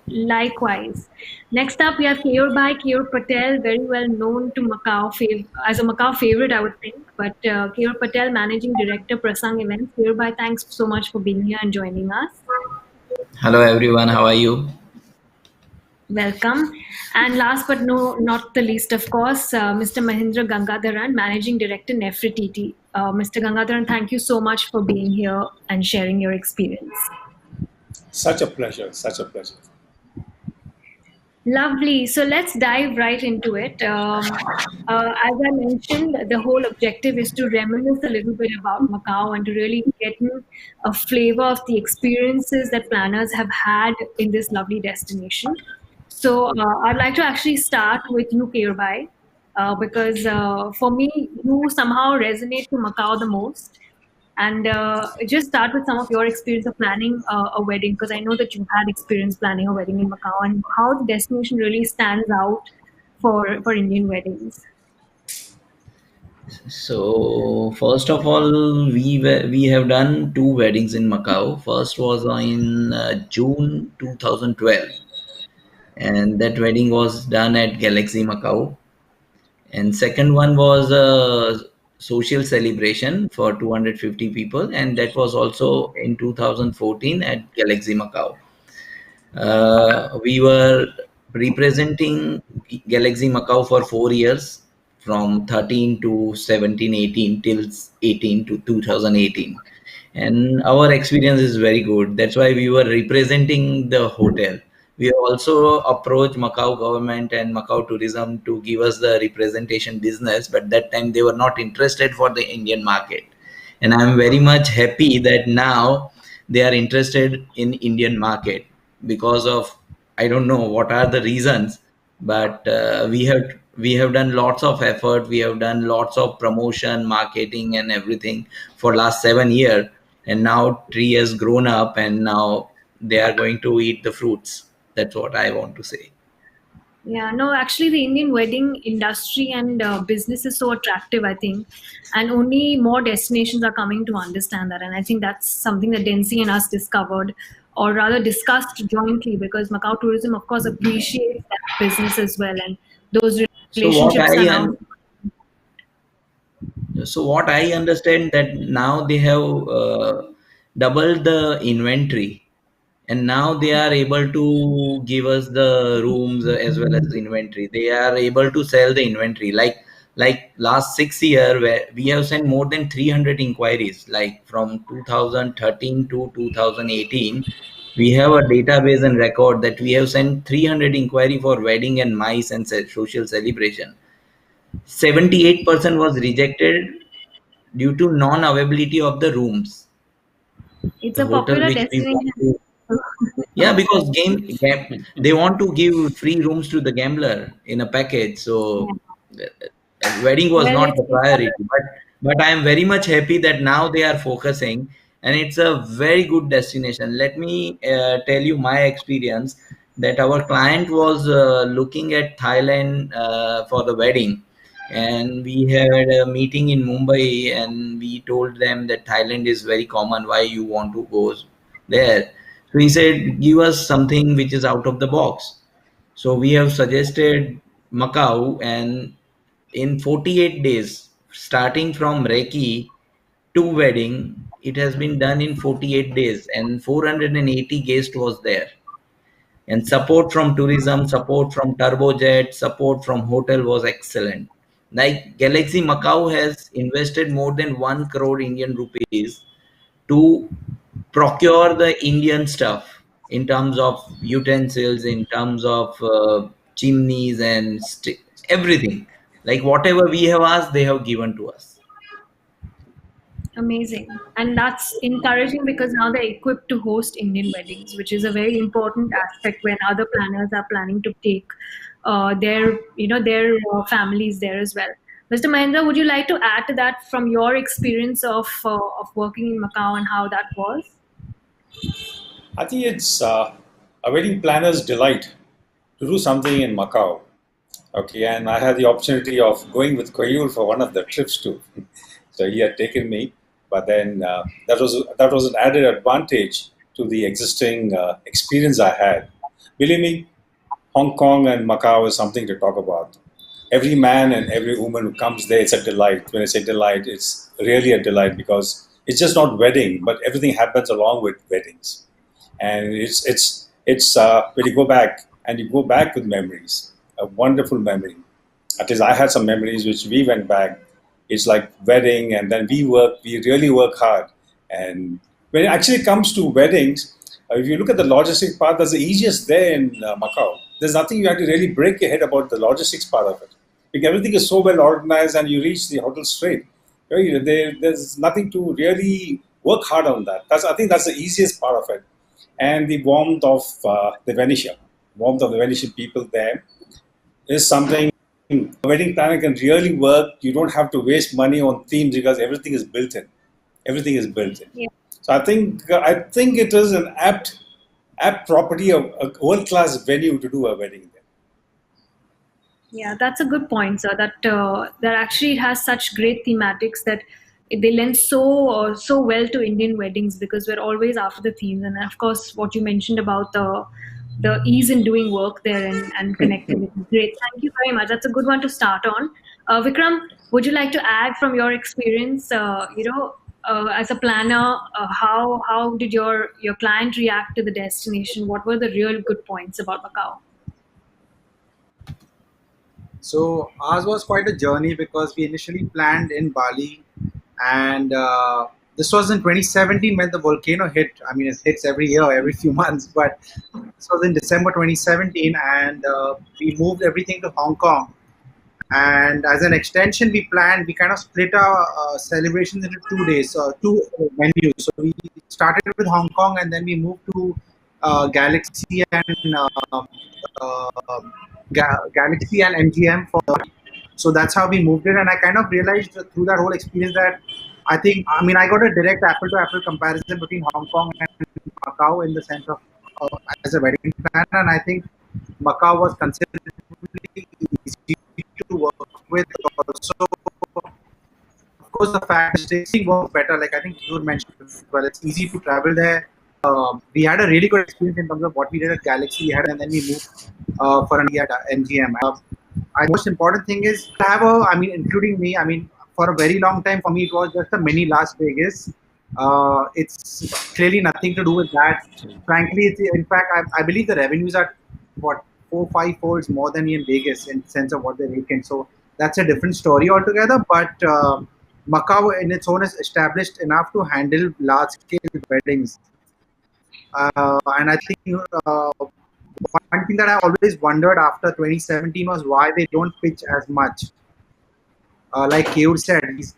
Likewise. Next up, we have Keyur Patel, very well known to Macau as a Macau favorite, I would think. But Keyur Patel, Managing Director, Prasang Events. Keyur, thanks so much for being here and joining us. Hello everyone, how are you? Welcome. And last but not the least, of course, Mr. Mahindra Gangadharan, Managing Director, Nefertiti. Mr. Gangadharan, thank you so much for being here and sharing your experience. Such a pleasure, such a pleasure. Lovely. So let's dive right into it. As I mentioned, the whole objective is to reminisce a little bit about Macau and to really get a flavor of the experiences that planners have had in this lovely destination. So I'd like to actually start with you, Keyur, because for me, you somehow resonate to Macau the most. And just start with some of your experience of planning a wedding, because I know that you've had experience planning a wedding in Macau and how the destination really stands out for Indian weddings. So first of all, we have done 2 weddings in Macau. First was in June 2012, and that wedding was done at Galaxy Macau. And second one was a social celebration for 250 people, and that was also in 2014 at Galaxy Macau. We were representing Galaxy Macau for 4 years, from 13 to 17, 18 till 18 to 2018. And our experience is very good. That's why we were representing the hotel. We also approached Macau government and Macau tourism to give us the representation business, but that time they were not interested for the Indian market. And I'm very much happy that now they are interested in Indian market because of, I don't know what are the reasons, but we have done lots of effort. We have done lots of promotion, marketing and everything for last 7 years. And now tree has grown up and now they are going to eat the fruits. That's what I want to say. Yeah, no, actually the Indian wedding industry and business is so attractive, I think. And only more destinations are coming to understand that. And I think that's something that Dency and us discovered, or rather discussed jointly, because Macau tourism, of course, appreciates that business as well. And those relationships are now... So what I understand that now they have doubled the inventory. And now they are able to give us the rooms as well as the inventory. They are able to sell the inventory. Like last 6 years, where we have sent more than 300 inquiries, like from 2013 to 2018. We have a database and record that we have sent 300 inquiry for wedding and mice and social celebration. 78% was rejected due to non-availability of the rooms. It's The a hotel popular which we destination. want to, yeah, because they want to give free rooms to the gambler in a package. So wedding was Well, not the it's priority, but I am very much happy that now they are focusing, and it's a very good destination. Let me tell you my experience that our client was looking at Thailand for the wedding, and we had a meeting in Mumbai, and we told them that Thailand is very common. Why you want to go there? So he said, give us something which is out of the box. So we have suggested Macau, and in 48 days, starting from Reiki to wedding, it has been done in 48 days, and 480 guests was there. And support from tourism, support from turbojet, support from hotel was excellent. Like Galaxy Macau has invested more than 1 crore Indian rupees to procure the Indian stuff in terms of utensils, in terms of chimneys and everything. Like whatever we have asked, they have given to us. amazing. And that's encouraging because now they're equipped to host Indian weddings, which is a very important aspect when other planners are planning to take their families there as well. Mr. Mahendra, would you like to add to that from your experience of working in Macau and how that was? I think it's a wedding planner's delight to do something in Macau. Okay, and I had the opportunity of going with Koyul for one of the trips too. So he had taken me, but then that was an added advantage to the existing experience I had. Believe me, Hong Kong and Macau is something to talk about. Every man and every woman who comes there, it's a delight. When I say delight, it's really a delight because it's just not wedding, but everything happens along with weddings, and it's when you go back and you go back with memories, a wonderful memory. At least I had some memories which we went back. It's like wedding, and then we really work hard. And when it actually comes to weddings, if you look at the logistic part, that's the easiest there in Macau. There's nothing you have to really break your head about the logistics part of it. Because everything is so well organized, and you reach the hotel straight. There's nothing to really work hard on that. I think that's the easiest part of it. And the warmth of the Venetian people there is something a wedding planner can really work. You don't have to waste money on themes because everything is built in. Everything is built in. Yeah. So I think it is an apt property of a world class venue to do a wedding there. Yeah, that's a good point, sir. That actually it has such great thematics that they lend so well to Indian weddings because we're always after the themes, and of course, what you mentioned about the ease in doing work there and connectivity. Great, thank you very much. That's a good one to start on. Vikram, would you like to add from your experience? As a planner, how did your client react to the destination? What were the real good points about Macau? So ours was quite a journey because we initially planned in Bali, and this was in 2017 when the volcano hit. I mean, it hits every year, every few months, but this was in December 2017, and we moved everything to Hong Kong. And as an extension, we kind of split our celebrations into 2 days, two venues. So we started with Hong Kong, and then we moved to Galaxy and Galaxy and MGM for. So that's how we moved it, and I kind of realized through that whole experience that I got a direct apple to apple comparison between Hong Kong and Macau in the sense of as a wedding planner, and I think Macau was considerably easy to work with. Also, of course, the fact that staying was better. Like I think you mentioned, well, it's easy to travel there. We had a really good experience in terms of what we did at Galaxy. And then we moved for an at MGM. Most important thing is to have including me. I mean, for a very long time for me, it was just a mini Las Vegas. It's clearly nothing to do with that. Frankly, in fact, I believe the revenues are what 4-5 folds more than in Vegas in sense of what they rake in. So that's a different story altogether. But Macau in its own is established enough to handle large scale weddings. And I think one thing that I always wondered after 2017 was why they don't pitch as much. Like Keyur said, he's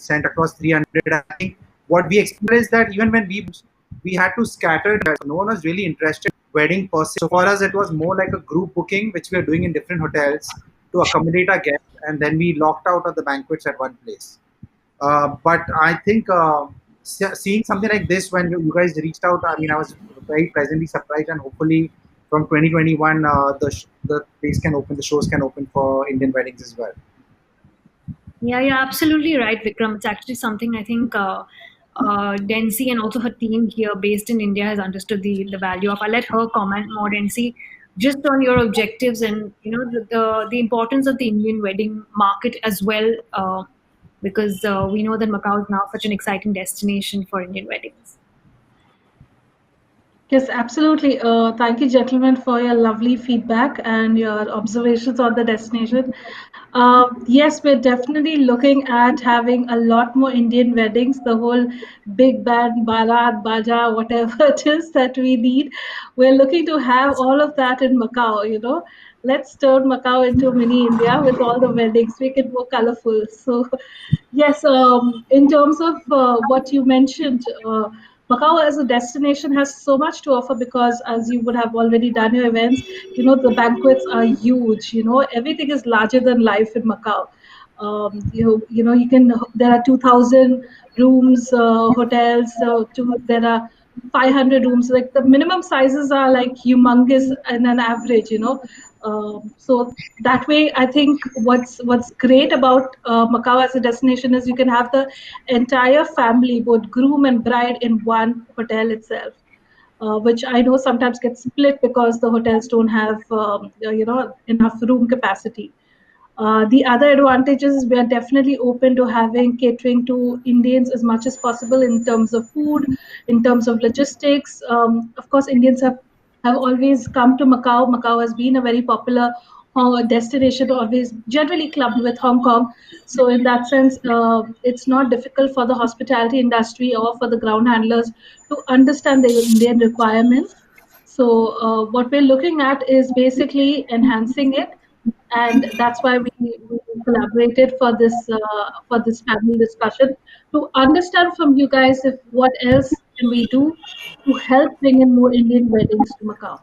sent across 300. I think what we experienced that even when we had to scatter, no one was really interested in wedding per se. So for us, it was more like a group booking, which we are doing in different hotels to accommodate our guests, and then we locked out of the banquets at one place. But I think seeing something like this when you guys reached out, I mean, I was very pleasantly surprised, and hopefully from 2021, the place can open, the shows can open for Indian weddings as well. Yeah, you're absolutely right, Vikram. It's actually something I think Densi and also her team here based in India has understood the value of. I'll let her comment more, Densi, just on your objectives and the importance of the Indian wedding market as well, because we know that Macau is now such an exciting destination for Indian weddings. Yes, absolutely. Thank you, gentlemen, for your lovely feedback and your observations on the destination. Yes, we're definitely looking at having a lot more Indian weddings, the whole big band, barat, baja, whatever it is that we need. We're looking to have all of that in Macau. Let's turn Macau into mini India with all the weddings, make it more colorful. So, yes, in terms of what you mentioned, Macau as a destination has so much to offer because, as you would have already done your events, the banquets are huge. Everything is larger than life in Macau. You can. There are 2,000 rooms, hotels. There are 500 rooms. Like the minimum sizes are like humongous and an average. So that way, I think what's great about Macau as a destination is you can have the entire family, both groom and bride, in one hotel itself. Which I know sometimes gets split because the hotels don't have enough room capacity. The other advantages is we are definitely open to having catering to Indians as much as possible in terms of food, in terms of logistics. Of course, Indians have always come to Macau. Macau has been a very popular destination, always generally clubbed with Hong Kong. So in that sense, it's not difficult for the hospitality industry or for the ground handlers to understand the Indian requirements. So what we're looking at is basically enhancing it, and that's why we collaborated for this panel discussion to understand from you guys if what else can we do to help bring in more Indian weddings to Macau.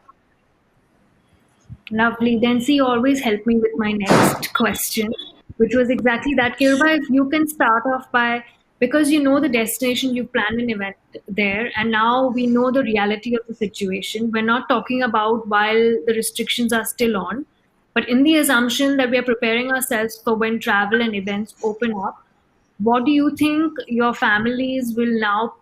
Lovely. Densi always helped me with my next question, which was exactly that. Kirba, if you can start off by, because you know the destination, you planned an event there, and now we know the reality of the situation. We're not talking about while the restrictions are still on, but in the assumption that we are preparing ourselves for when travel and events open up, what do you think your families will now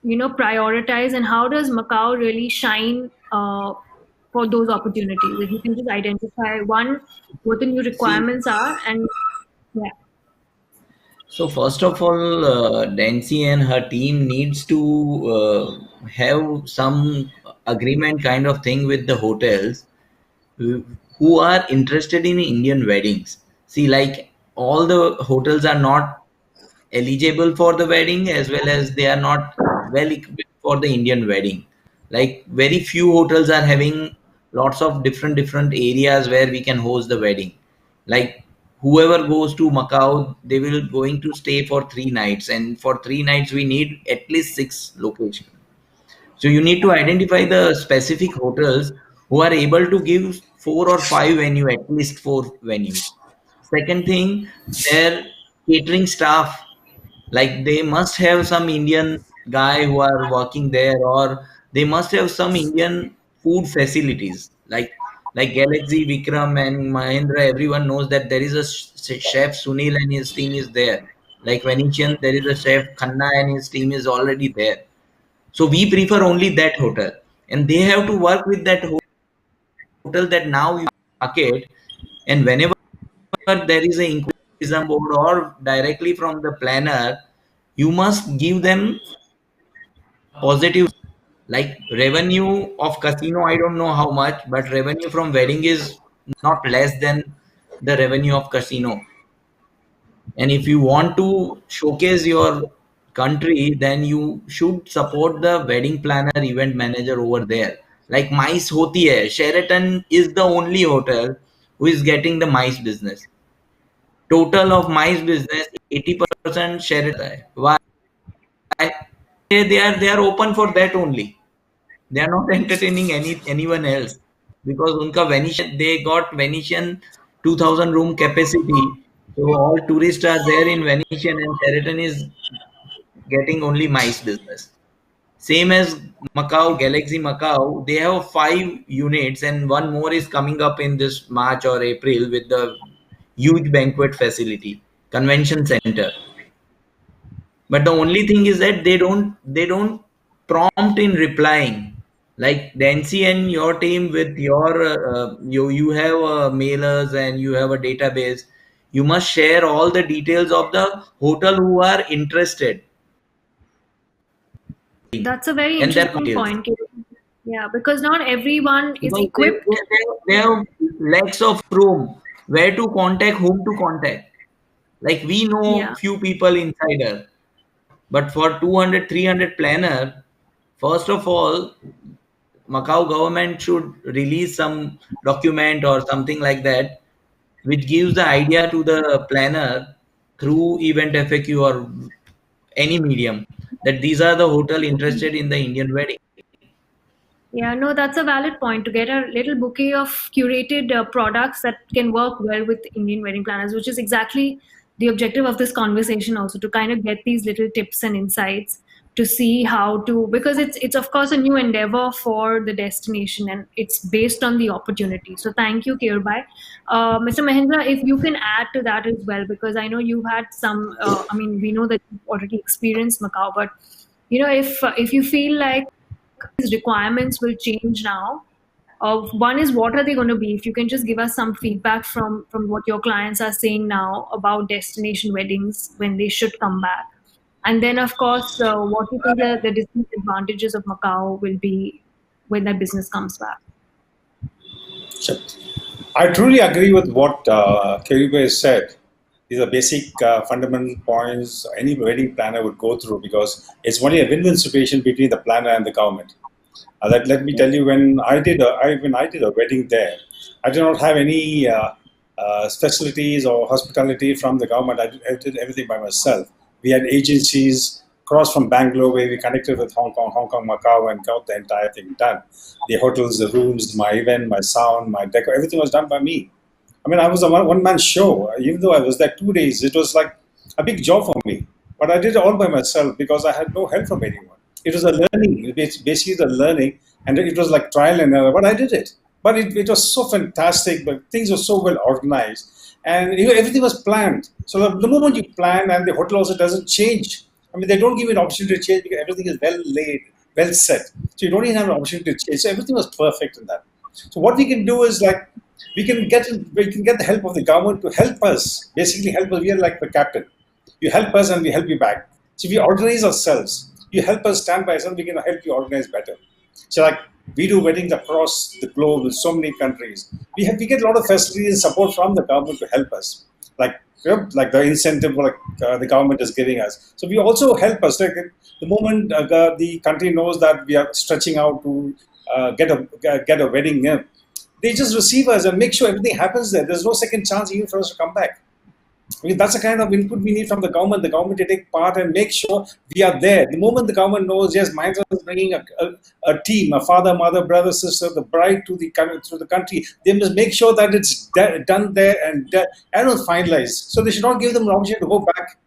prioritize, and how does Macau really shine for those opportunities? If you can just identify one, what the new See, requirements are, and yeah. so first of all, Nancy and her team needs to have some agreement kind of thing with the hotels who are interested in Indian weddings. See, like all the hotels are not eligible for the wedding as well as they are not well equipped for the Indian wedding. Like very few hotels are having lots of different areas where we can host the wedding. Like whoever goes to Macau, they will going to stay for 3 nights, and for 3 nights we need at least 6 locations. So you need to identify the specific hotels who are able to give 4 or 5 at least 4 venues. Second thing, their catering staff, like they must have some Indian guy who are working there, or they must have some Indian food facilities. Like Galaxy, Vikram, and Mahendra, everyone knows that there is a chef Sunil and his team is there. Like Venetian, there is a chef Khanna and his team is already there. So we prefer only that hotel, and they have to work with that hotel that now you market. And whenever there is an inquiry on board or directly from the planner, you must give them positive. Like revenue of casino, I don't know how much, but revenue from wedding is not less than the revenue of casino. And if you want to showcase your country, then you should support the wedding planner, event manager over there. Like MICE hoti hai. Sheraton is the only hotel who is getting the MICE business. Total of MICE business, 80% Sheraton hai. Why? They are open for that only. They are not entertaining anyone else because unka Venetian, they got Venetian 2000 room capacity. So all tourists are there in Venetian, and Sheraton is getting only MICE business. Same as Macau, Galaxy Macau, they have 5 units and one more is coming up in this March or April with the huge banquet facility, convention center. But the only thing is that they don't prompt in replying. Like Nancy and your team with your you have mailers and you have a database. You must share all the details of the hotel who are interested That's a very and their interesting details. point. Yeah, because not everyone is Because equipped. they have lakhs of room. Where to contact, whom to contact. Like we know Yeah. few people insider, but for 200, 300 planner, first of all, Macau government should release some document or something like that, which gives the idea to the planner through event FAQ or any medium that these are the hotel interested in the Indian wedding. Yeah, no, that's a valid point to get a little bouquet of curated products that can work well with Indian wedding planners, which is exactly the objective of this conversation also to kind of get these little tips and insights to see how to, because it's of course a new endeavor for the destination and it's based on the opportunity. So thank you, Kirbai. Mr. Mahindra, if you can add to that as well, because I know you've had some, I mean, we know that you've already experienced Macau, but if you feel like these requirements will change now. One is, what are they going to be? If you can just give us some feedback from what your clients are saying now about destination weddings when they should come back, and then of course, what you think the disadvantages of Macau will be when that business comes back. Sure. I truly agree with what Karibe said. These are basic fundamental points any wedding planner would go through because it's only a win-win situation between the planner and the government. Let me tell you, when I did a wedding there, I did not have any facilities or hospitality from the government. I did everything by myself. We had agencies cross from Bangalore where we connected with Hong Kong, Macau, and got the entire thing done. The hotels, the rooms, my event, my sound, my decor, everything was done by me. I mean, I was a one-man show. Even though I was there 2 days, it was like a big job for me. But I did it all by myself because I had no help from anyone. It was a learning, it's basically the learning, and it was like trial and error. But I did it. But it was so fantastic. But things were so well organized, and everything was planned. So the moment you plan, and the hotel also doesn't change. I mean, they don't give you an opportunity to change because everything is well laid, well set. So you don't even have an opportunity to change. So everything was perfect in that. So what we can do is like we can get the help of the government to help us. Basically, help us. We are like the captain. You help us, and we help you back. So we organize ourselves. You help us stand by us, and we can help you organize better. So like we do weddings across the globe with so many countries. We get a lot of facilities and support from the government to help us. Like the incentive the government is giving us. So we also help us. Like the moment the country knows that we are stretching out to get a wedding in, they just receive us and make sure everything happens there. There's no second chance even for us to come back. I mean, that's the kind of input we need from the government to take part and make sure we are there. The moment the government knows, yes, Mahindra is bringing a team, a father, mother, brother, sister, the bride through the country, they must make sure that it's done there and finalized. So they should not give them an opportunity to go back.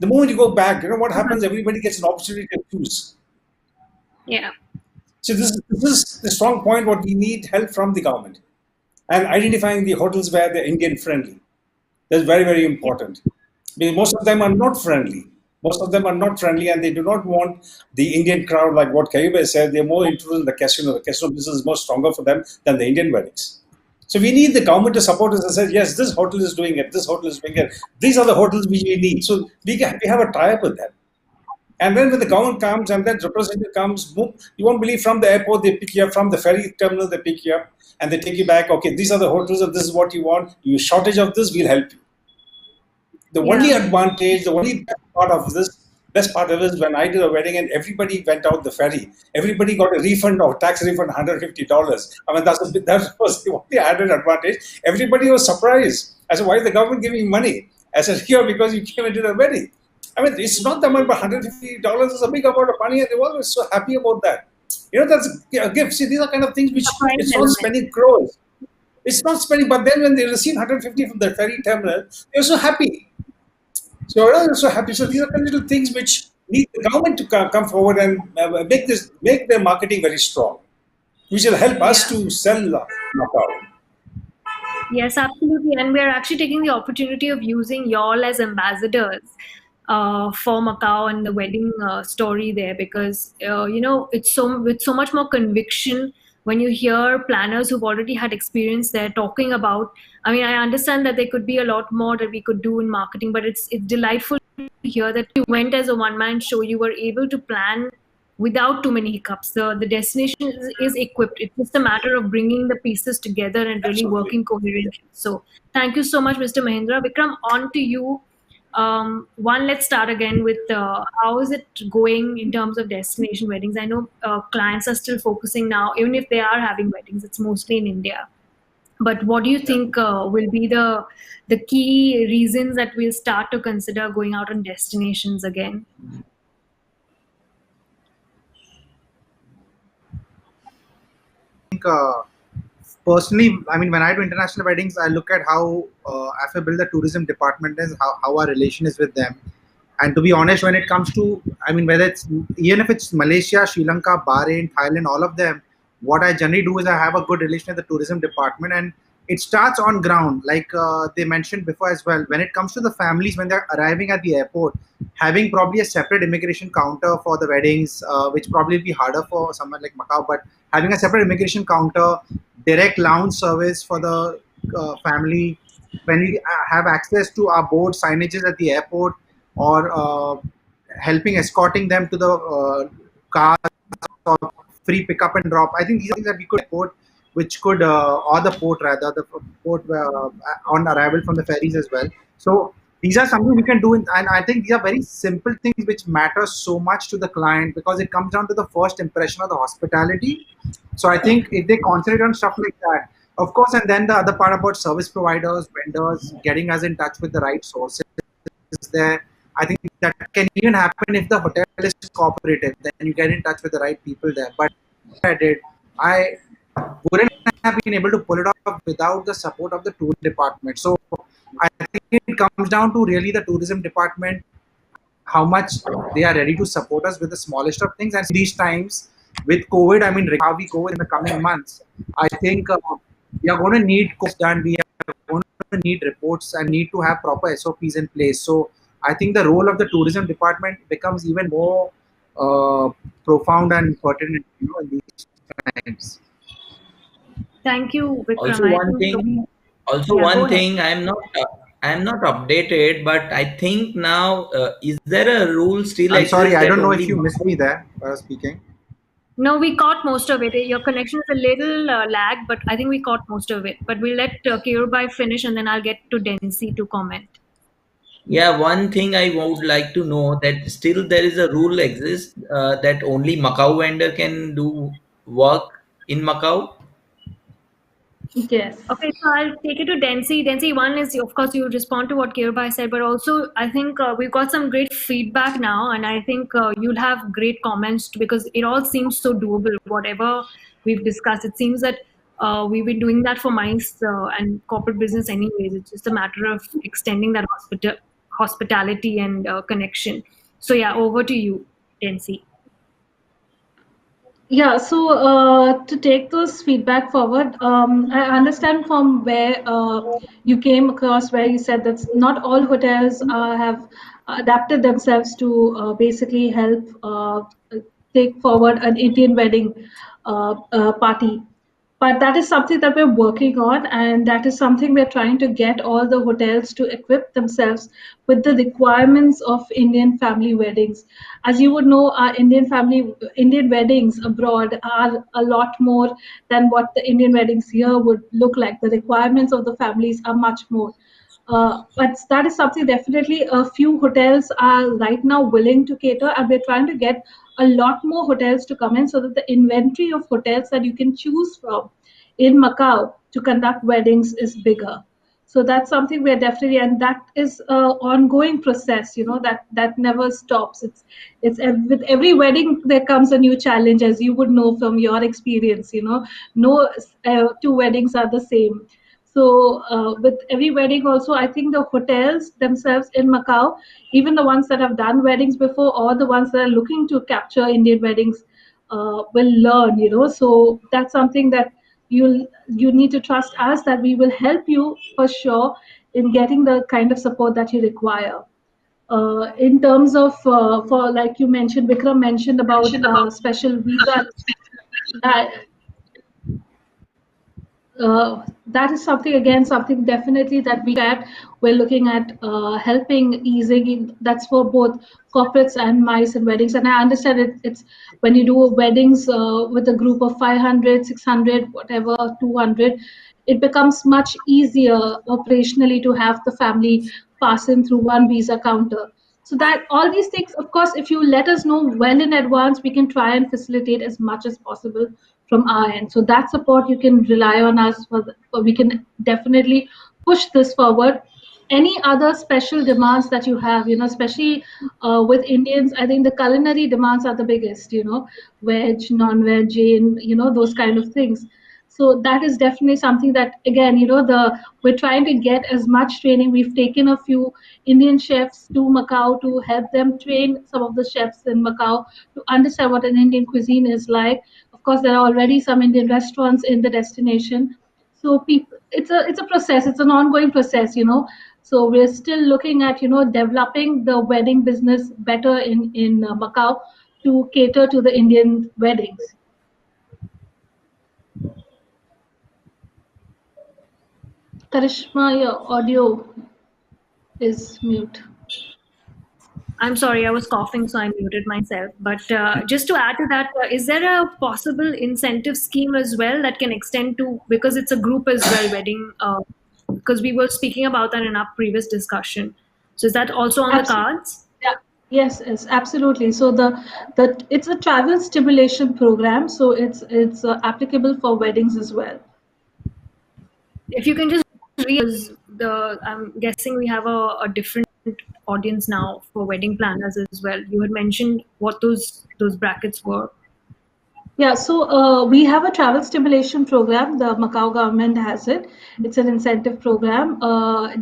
The moment you go back, you know what happens? Everybody gets an opportunity to choose. Yeah. So this is the strong point. What we need help from the government and identifying the hotels where they're Indian friendly. That's very, very important. Because most of them are not friendly. Most of them are not friendly, and they do not want the Indian crowd, like what Kayube said. They're more interested in the casino. The casino business is more stronger for them than the Indian weddings. So we need the government to support us and say, yes, this hotel is doing it. This hotel is doing it. These are the hotels we need. So we have a tie-up with them. And then when the government comes and that representative comes, boom, you won't believe from the airport they pick you up, from the ferry terminal they pick you up, and they take you back. Okay, these are the hotels and this is what you want. You shortage of this, we'll help you. The only advantage, the only best part of this, best part of it is when I did a wedding and everybody went out the ferry, everybody got a refund or tax refund, $150. I mean, that was the only added advantage. Everybody was surprised. I said, why is the government giving you money? I said, here, because you came and did a wedding. I mean, it's not the amount, but $150 is a big amount of money, and they were always so happy about that. That's a gift. See, these are kind of things which it's not spending crores. It's not spending, but then when they receive 150 from the ferry terminal, they're so happy. So they're so happy. So these are kind of little things which need the government to come forward and make their marketing very strong, which will help us to sell Macau. Yes, absolutely. And we're actually taking the opportunity of using y'all as ambassadors for Macau and the wedding story there, because it's with so much more conviction when you hear planners who've already had experience there talking about. I mean, I understand that there could be a lot more that we could do in marketing, but it's delightful to hear that you went as a one-man show. You were able to plan without too many hiccups. The destination is equipped. It's just a matter of bringing the pieces together and really working coherently. So thank you so much, Mr. Mahindra. Vikram, on to you. Let's start again with how is it going in terms of destination weddings? I know clients are still focusing now, even if they are having weddings, it's mostly in India. But what do you think will be the key reasons that we'll start to consider going out on destinations again? Personally, I mean, when I do international weddings, I look at how affable the tourism department is, how our relation is with them. And to be honest, when it comes to, I mean, even if it's Malaysia, Sri Lanka, Bahrain, Thailand, all of them, what I generally do is I have a good relation with the tourism department, and it starts on ground, like they mentioned before as well. When it comes to the families, when they're arriving at the airport, having probably a separate immigration counter for the weddings, which probably be harder for someone like Macau, but having a separate immigration counter, direct lounge service for the family, when we have access to our board signages at the airport, or helping escorting them to the cars, or free pickup and drop. I think these are things that we could port, which could or the port rather, the port on arrival from the ferries as well. So these are something we can do, and I think these are very simple things which matter so much to the client, because it comes down to the first impression of the hospitality. So I think if they concentrate on stuff like that, of course, and then the other part about service providers, vendors, getting us in touch with the right sources there. I think that can even happen if the hotel is cooperative. Then you get in touch with the right people there. But I wouldn't have been able to pull it off without the support of the tour department. So I think it comes down to really the tourism department, how much they are ready to support us with the smallest of things. And these times with COVID, I mean, how we go in the coming months, I think we are going to need course done. We are going to need reports and need to have proper SOPs in place. So I think the role of the tourism department becomes even more profound and pertinent, in these times. Thank you, Vikram. One thing, I'm not updated, but I think now is there a rule still? I'm sorry, I don't know if you missed me there while I was speaking. No, we caught most of it. Your connection is a little lag, but I think we caught most of it. But we'll let Keyurbai finish, and then I'll get to Densi to comment. Yeah, one thing I would like to know, that still there is a rule exists that only Macau vendor can do work in Macau. Yes. Okay, so I'll take it to Densi. Densi, one is, of course, you respond to what Keyurbai said, but also I think we've got some great feedback now, and I think you'll have great comments because it all seems so doable. Whatever we've discussed, it seems that we've been doing that for MICE and corporate business anyways. It's just a matter of extending that hospitality and connection. So yeah, over to you, Densi. Yeah, so to take those feedback forward, I understand from where you came across, where you said that not all hotels have adapted themselves to basically help take forward an Indian wedding party. But that is something that we're working on, and that is something we're trying to get all the hotels to equip themselves with the requirements of Indian family weddings. As you would know, our Indian weddings abroad are a lot more than what the Indian weddings here would look like. The requirements of the families are much more. But that is something definitely a few hotels are right now willing to cater, and we're trying to get a lot more hotels to come in so that the inventory of hotels that you can choose from in Macau to conduct weddings is bigger. So that's something we're definitely, and that is a ongoing process, that never stops. With every wedding there comes a new challenge, as you would know from your experience. No two weddings are the same. So with every wedding also, I think the hotels themselves in Macau, even the ones that have done weddings before or the ones that are looking to capture Indian weddings, will learn. So that's something that you need to trust us, that we will help you for sure in getting the kind of support that you require. In terms of, for like you mentioned, Vikram mentioned about special visa. That, that is something, again, something definitely that we're looking at, helping easing that's for both corporates and MICE and weddings. And I understand it's when you do weddings with a group of 500, 600, whatever, 200, it becomes much easier operationally to have the family pass in through one visa counter. So that all these things, of course, if you let us know well in advance, we can try and facilitate as much as possible from our end. So that support, you can rely on us for we can definitely push this forward. Any other special demands that you have, especially with Indians, I think the culinary demands are the biggest, veg, non-veg, Jain, those kind of things. So that is definitely something that, again, we're trying to get as much training. We've taken a few Indian chefs to Macau to help them train some of the chefs in Macau to understand what an Indian cuisine is like. Of course, there are already some Indian restaurants in the destination. So people, it's a process. It's an ongoing process. So we're still looking at developing the wedding business better in Macau to cater to the Indian weddings. Karishma, your audio is mute. I'm sorry, I was coughing, so I muted myself. But just to add to that, is there a possible incentive scheme as well that can extend to, because it's a group as well, wedding, because we were speaking about that in our previous discussion. So is that also on the cards? Yeah. Yes, absolutely. So the it's a travel stimulation program, so it's applicable for weddings as well. If you can just read I'm guessing we have a different audience now for wedding planners as well. You had mentioned what those brackets were. Yeah, so we have a travel stimulation program. The Macau government has it. It's an incentive program.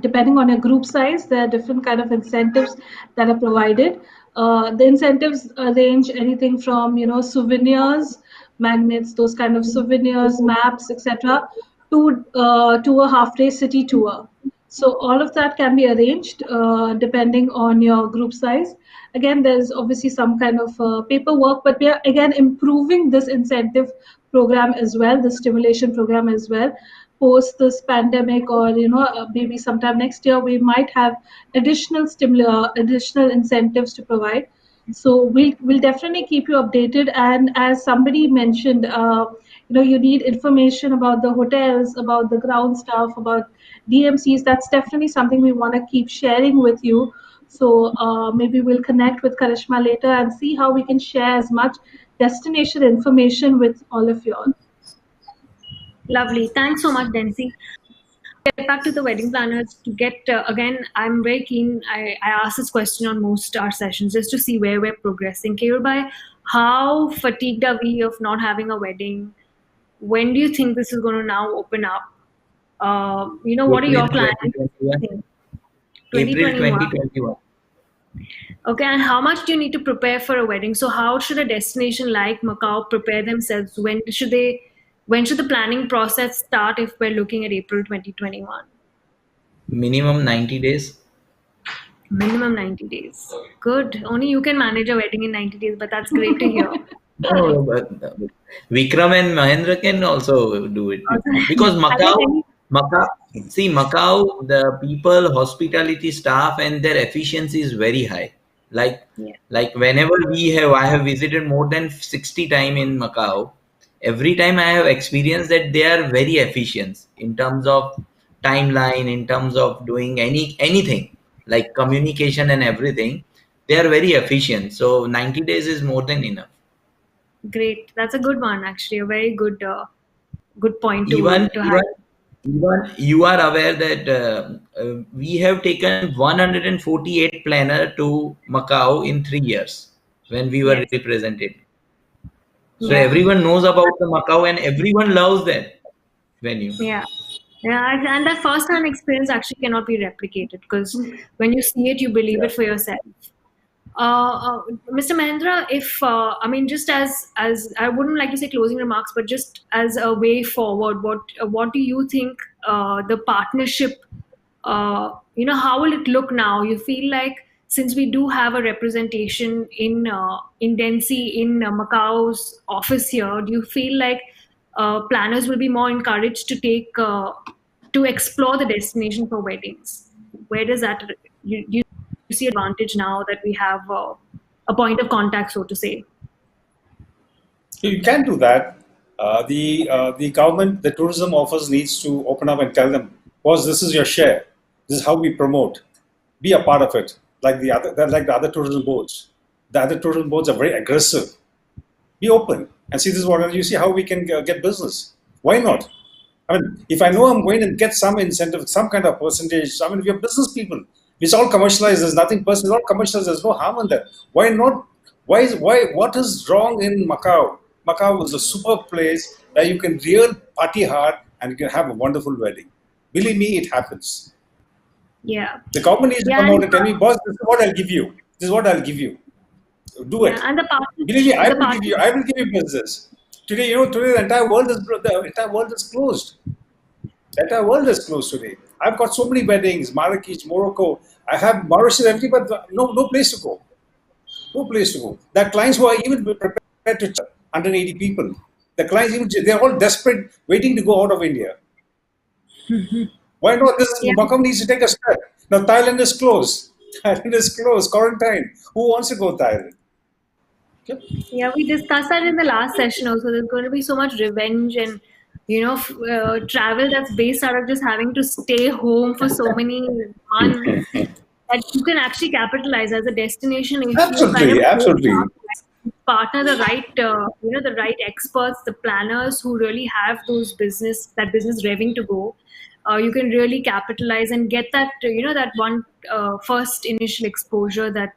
Depending on your group size, there are different kind of incentives that are provided. The incentives range anything from souvenirs, magnets, those kind of souvenirs, maps, etc., to a half-day city tour. So all of that can be arranged depending on your group size. Again, there's obviously some kind of paperwork, but we are again improving this incentive program as well, the stimulation program as well. Post this pandemic, or maybe sometime next year, we might have additional incentives to provide. So we'll definitely keep you updated. And as somebody mentioned, you need information about the hotels, about the ground staff, about DMCs. That's definitely something we want to keep sharing with you. So maybe we'll connect with Karishma later and see how we can share as much destination information with all of you all. Lovely. Thanks so much, Densi. Get back to the wedding planners to get, again, I'm very keen. I ask this question on most our sessions just to see where we're progressing. Keyurbai, how fatigued are we of not having a wedding? When do you think this is going to now open up? What are your plans? 2021. 2021. Okay, and how much do you need to prepare for a wedding? So how should a destination like Macau prepare themselves? When should the planning process start if we're looking at April 2021? Minimum 90 days. Minimum 90 days. Good. Only you can manage a wedding in 90 days, but that's great to hear. No, but Vikram and Mahendra can also do it. Because Macau, the people, hospitality staff, and their efficiency is very high. Like whenever I have visited more than 60 times in Macau. Every time I have experienced that they are very efficient in terms of timeline, in terms of doing anything like communication and everything, they are very efficient. So 90 days is more than enough. Great. That's a good one, actually. A very good good point Even to even have. even you are aware that we have taken 148 planner to Macau in 3 years when we were Yes. represented. So Yeah. everyone knows about the Macau and everyone loves that venue. Yeah. Yeah, and that first-hand experience actually cannot be replicated because when you see it, you believe Yeah. it for yourself. Mr. Mahendra, if I mean, just as I wouldn't like to say closing remarks, but just as a way forward, what do you think the partnership? How will it look now? You feel like since we do have a representation in Densi in Macau's office here, do you feel like planners will be more encouraged to take to explore the destination for weddings? Where does that you see advantage now that we have a point of contact, so to say? You can do that. The government, the tourism office needs to open up and tell them, boss, this is your share. This is how we promote. Be a part of it. Like the other tourism boards. The other tourism boards are very aggressive. Be open and see this is what you see how we can get business. Why not? I mean, if I know I'm going to get some incentive, some kind of percentage. I mean, we are business people. It's all commercialized. There's nothing personal. It's all commercialized. There's no harm in that. Why not? Why? What is wrong in Macau? Macau is a super place where you can real party hard and you can have a wonderful wedding. Believe me, it happens. Yeah. The government needs to Yeah, come and out and tell me, boss, this is what I'll give you. This is what I'll give you. Do yeah, it. and Believe me, I the will give party. you. I will give you business. Today, today the entire world is closed. The entire world is closed today. I've got so many weddings, Marrakech, Morocco. I have Mauritius, everything, but no place to go. No place to go. There are clients who are even prepared to charge 180 people. The clients even they're all desperate, waiting to go out of India. Why not? This Yeah. Macau needs to take a step. Now Thailand is closed. Thailand is closed. Quarantine. Who wants to go to Thailand? Yeah, we discussed that in the last session also. There's going to be so much revenge and, travel that's based out of just having to stay home for so many months that you can actually capitalize as a destination if you kind of Absolutely, absolutely. partner the right, the right experts, the planners who really have that business revving to go. You can really capitalize and get that, that one first initial exposure that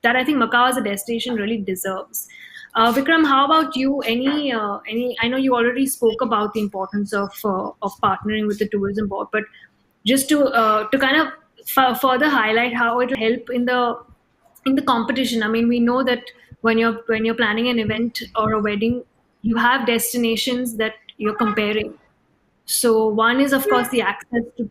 I think Macau as a destination really deserves. Vikram, how about you? Any? I know you already spoke about the importance of partnering with the tourism board, but just to kind of further highlight how it will help in the competition. I mean, we know that when you're planning an event or a wedding, you have destinations that you're comparing. So one is, of course, the access to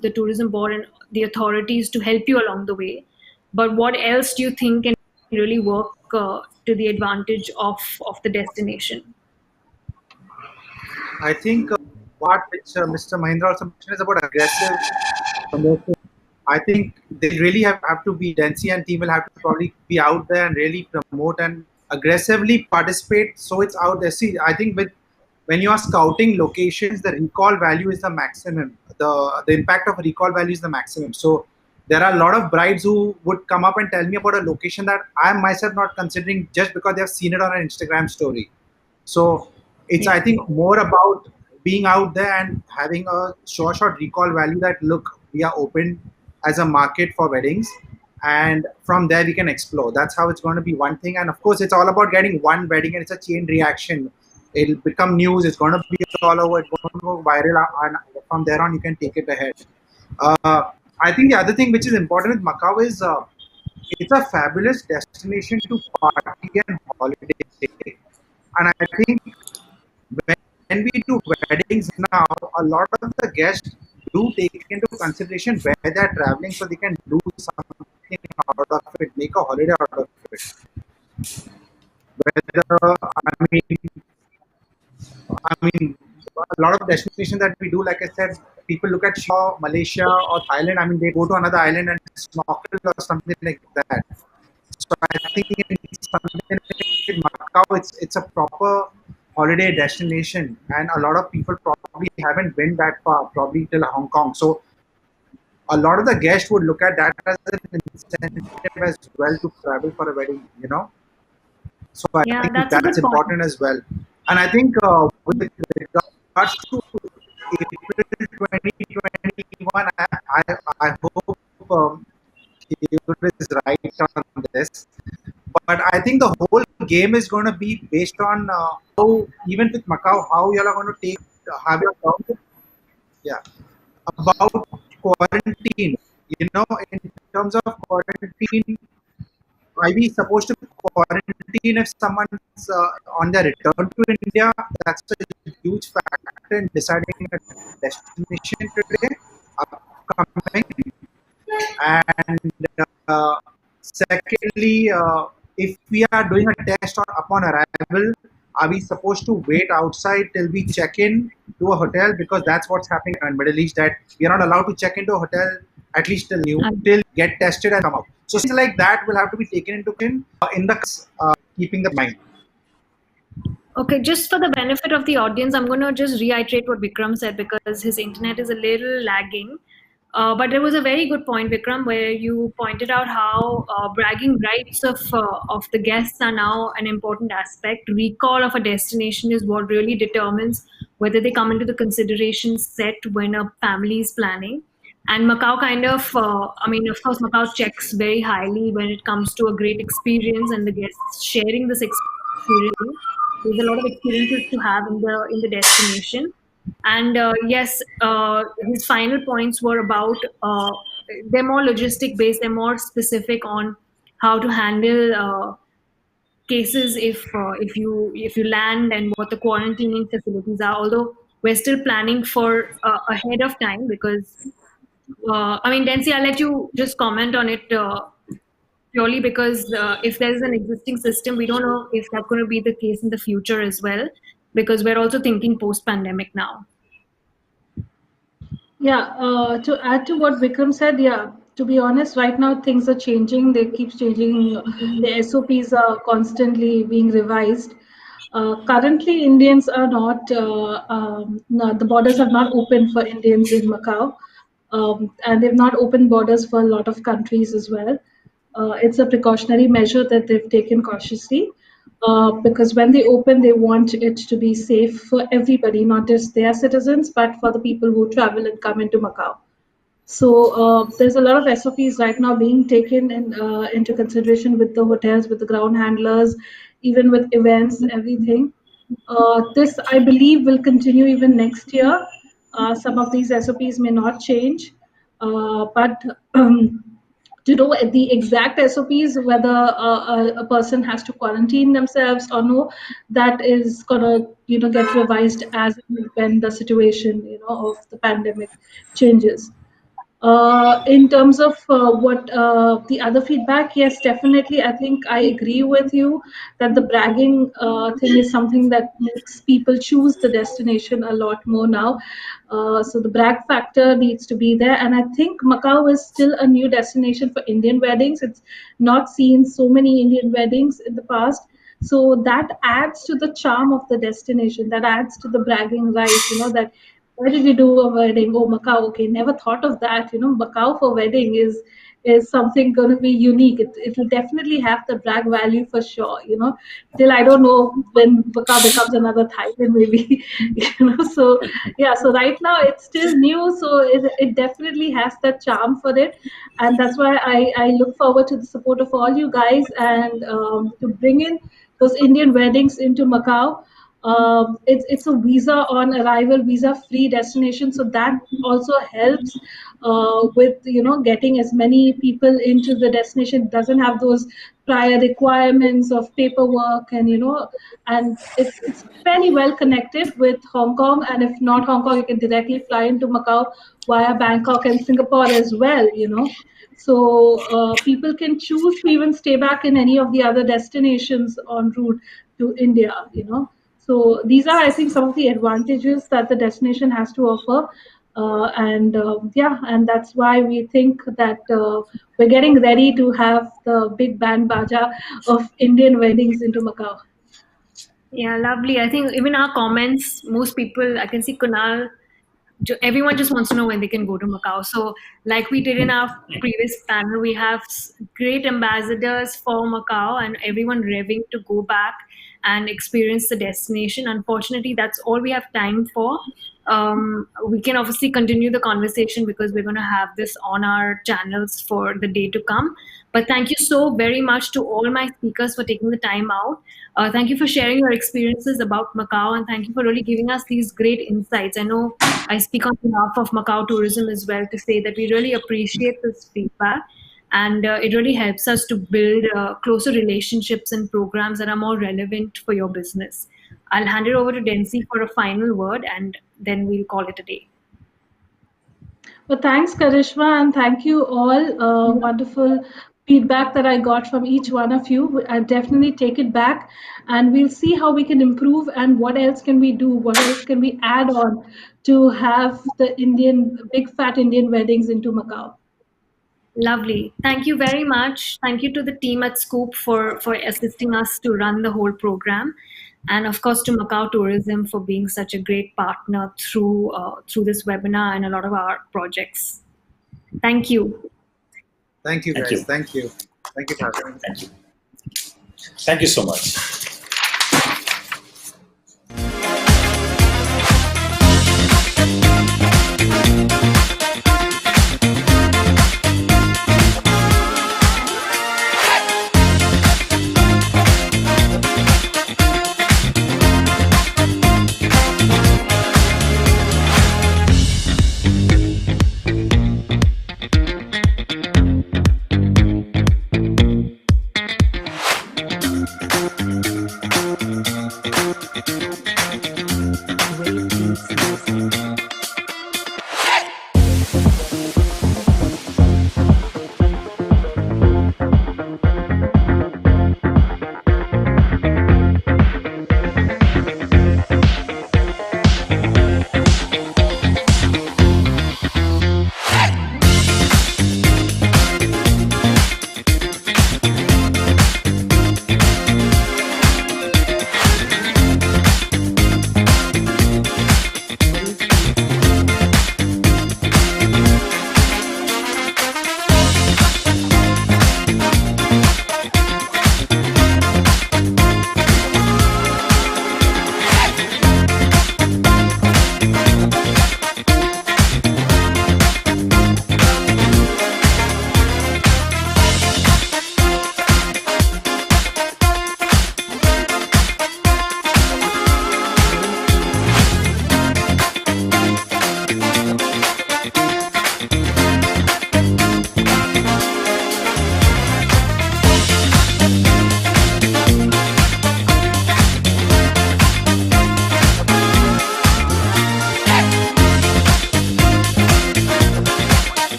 the tourism board and the authorities to help you along the way. But what else do you think can really work to the advantage of the destination? I think what which Mr. Mahindra also mentioned is about aggressive promotion. I think they really have to be, Densi and team will have to probably be out there and really promote and aggressively participate. So it's out there. See, I think when you are scouting locations, the recall value is the maximum. The impact of recall value is the maximum. So there are a lot of brides who would come up and tell me about a location that I am myself not considering just because they have seen it on an Instagram story. So it's, I think, more about being out there and having a short recall value that look, we are open as a market for weddings, and from there we can explore. That's how it's going to be one thing. And of course, it's all about getting one wedding, and it's a chain reaction. It'll become news. It's going to be all over. It's going to go viral, and from there on, you can take it ahead. I think the other thing which is important with Macau is it's a fabulous destination to party and holiday. And I think when we do weddings now, a lot of the guests do take into consideration where they're traveling so they can do something out of it, make a holiday out of it. Whether, I mean, a lot of destinations that we do, like I said, people look at Shaw, Malaysia or Thailand. I mean, they go to another island and snorkel or something like that. So I think in something like Macau, it's a proper holiday destination, and a lot of people probably haven't been that far, probably till Hong Kong. So a lot of the guests would look at that as an incentive as well to travel for a wedding, you know. So I Yeah, think that's a that's good point. important as well. And I think with regards to April 2021, I hope Keyur is right on this. But I think the whole game is going to be based on how, even with Macau, how you all are going to have your yeah, about quarantine. You know, in terms of quarantine, are we supposed to quarantine if someone's on their return to India? That's a huge factor in deciding a destination today, upcoming. And secondly, if we are doing a test upon arrival, are we supposed to wait outside till we check in to a hotel? Because that's what's happening in Middle East, that we are not allowed to check into a hotel at least till get tested and come out. So things like that will have to be taken into in the keeping the mind. Okay, just for the benefit of the audience, I'm going to just reiterate what Vikram said because his internet is a little lagging. But there was a very good point, Vikram, where you pointed out how bragging rights of the guests are now an important aspect. Recall of a destination is what really determines whether they come into the consideration set when a family is planning. And Macau kind of, I mean, of course, Macau checks very highly when it comes to a great experience and the guests sharing this experience. There's a lot of experiences to have in the destination. And yes, his final points were about they're more logistic based. They're more specific on how to handle cases if you land and what the quarantining facilities are. Although we're still planning for ahead of time because I mean, Densi, I'll let you just comment on it purely because if there's an existing system, we don't know if that's going to be the case in the future as well because we're also thinking post-pandemic now. Yeah, to add to what Vikram said, yeah, to be honest, right now things are changing. They keep changing. The SOPs are constantly being revised. Currently, Indians are not, no, the borders have not opened for Indians in Macau. And they've not opened borders for a lot of countries as well. It's a precautionary measure that they've taken cautiously because when they open, they want it to be safe for everybody, not just their citizens, but for the people who travel and come into Macau. So there's a lot of SOPs right now being taken into consideration with the hotels, with the ground handlers, even with events, everything. This, I believe, will continue even next year. Some of these SOPs may not change, but to know the exact SOPs, whether a person has to quarantine themselves or no, that is gonna get revised as when the situation of the pandemic changes. In terms of what the other feedback, yes, definitely. I think I agree with you that the bragging thing is something that makes people choose the destination a lot more now. So the brag factor needs to be there. And I think Macau is still a new destination for Indian weddings. It's not seen so many Indian weddings in the past. So that adds to the charm of the destination. That adds to the bragging rights, that where did you do a wedding? Oh, Macau. Okay, never thought of that. Macau for wedding is something going to be unique. It will definitely have the brag value for sure. Till I don't know when Macau becomes another Thailand, maybe. So yeah. So right now it's still new, so it definitely has that charm for it, and that's why I look forward to the support of all you guys and to bring in those Indian weddings into Macau. It's a visa on arrival, visa free destination, so that also helps with getting as many people into the destination. It doesn't have those prior requirements of paperwork, and it's fairly well connected with Hong Kong, and if not Hong Kong, you can directly fly into Macau via Bangkok and Singapore as well. So people can choose to even stay back in any of the other destinations en route to India. So these are, I think, some of the advantages that the destination has to offer. And that's why we think that we're getting ready to have the big band baja of Indian weddings into Macau. Yeah, lovely. I think even our comments, most people, I can see Kunal, everyone just wants to know when they can go to Macau. So, like we did in our previous panel, we have great ambassadors for Macau and everyone raving to go back and experience the destination. Unfortunately, that's all we have time for. We can obviously continue the conversation because we're going to have this on our channels for the day to come. But thank you so very much to all my speakers for taking the time out. Thank you for sharing your experiences about Macau, and thank you for really giving us these great insights. I know I speak on behalf of Macau Tourism as well to say that we really appreciate this feedback, and it really helps us to build closer relationships and programs that are more relevant for your business. I'll hand it over to Densi for a final word, and then we'll call it a day. Well, thanks, Karishma, and thank you all. Wonderful feedback that I got from each one of you. I'll definitely take it back, and we'll see how we can improve and what else can we do, what else can we add on to have the big fat Indian weddings into Macau. Lovely. Thank you very much. Thank you to the team at Scoop for assisting us to run the whole program. And of course to Macau Tourism for being such a great partner through this webinar and a lot of our projects. Thank you. Thank you, guys. Thank you. Thank you for having me. Thank you. Thank you so much.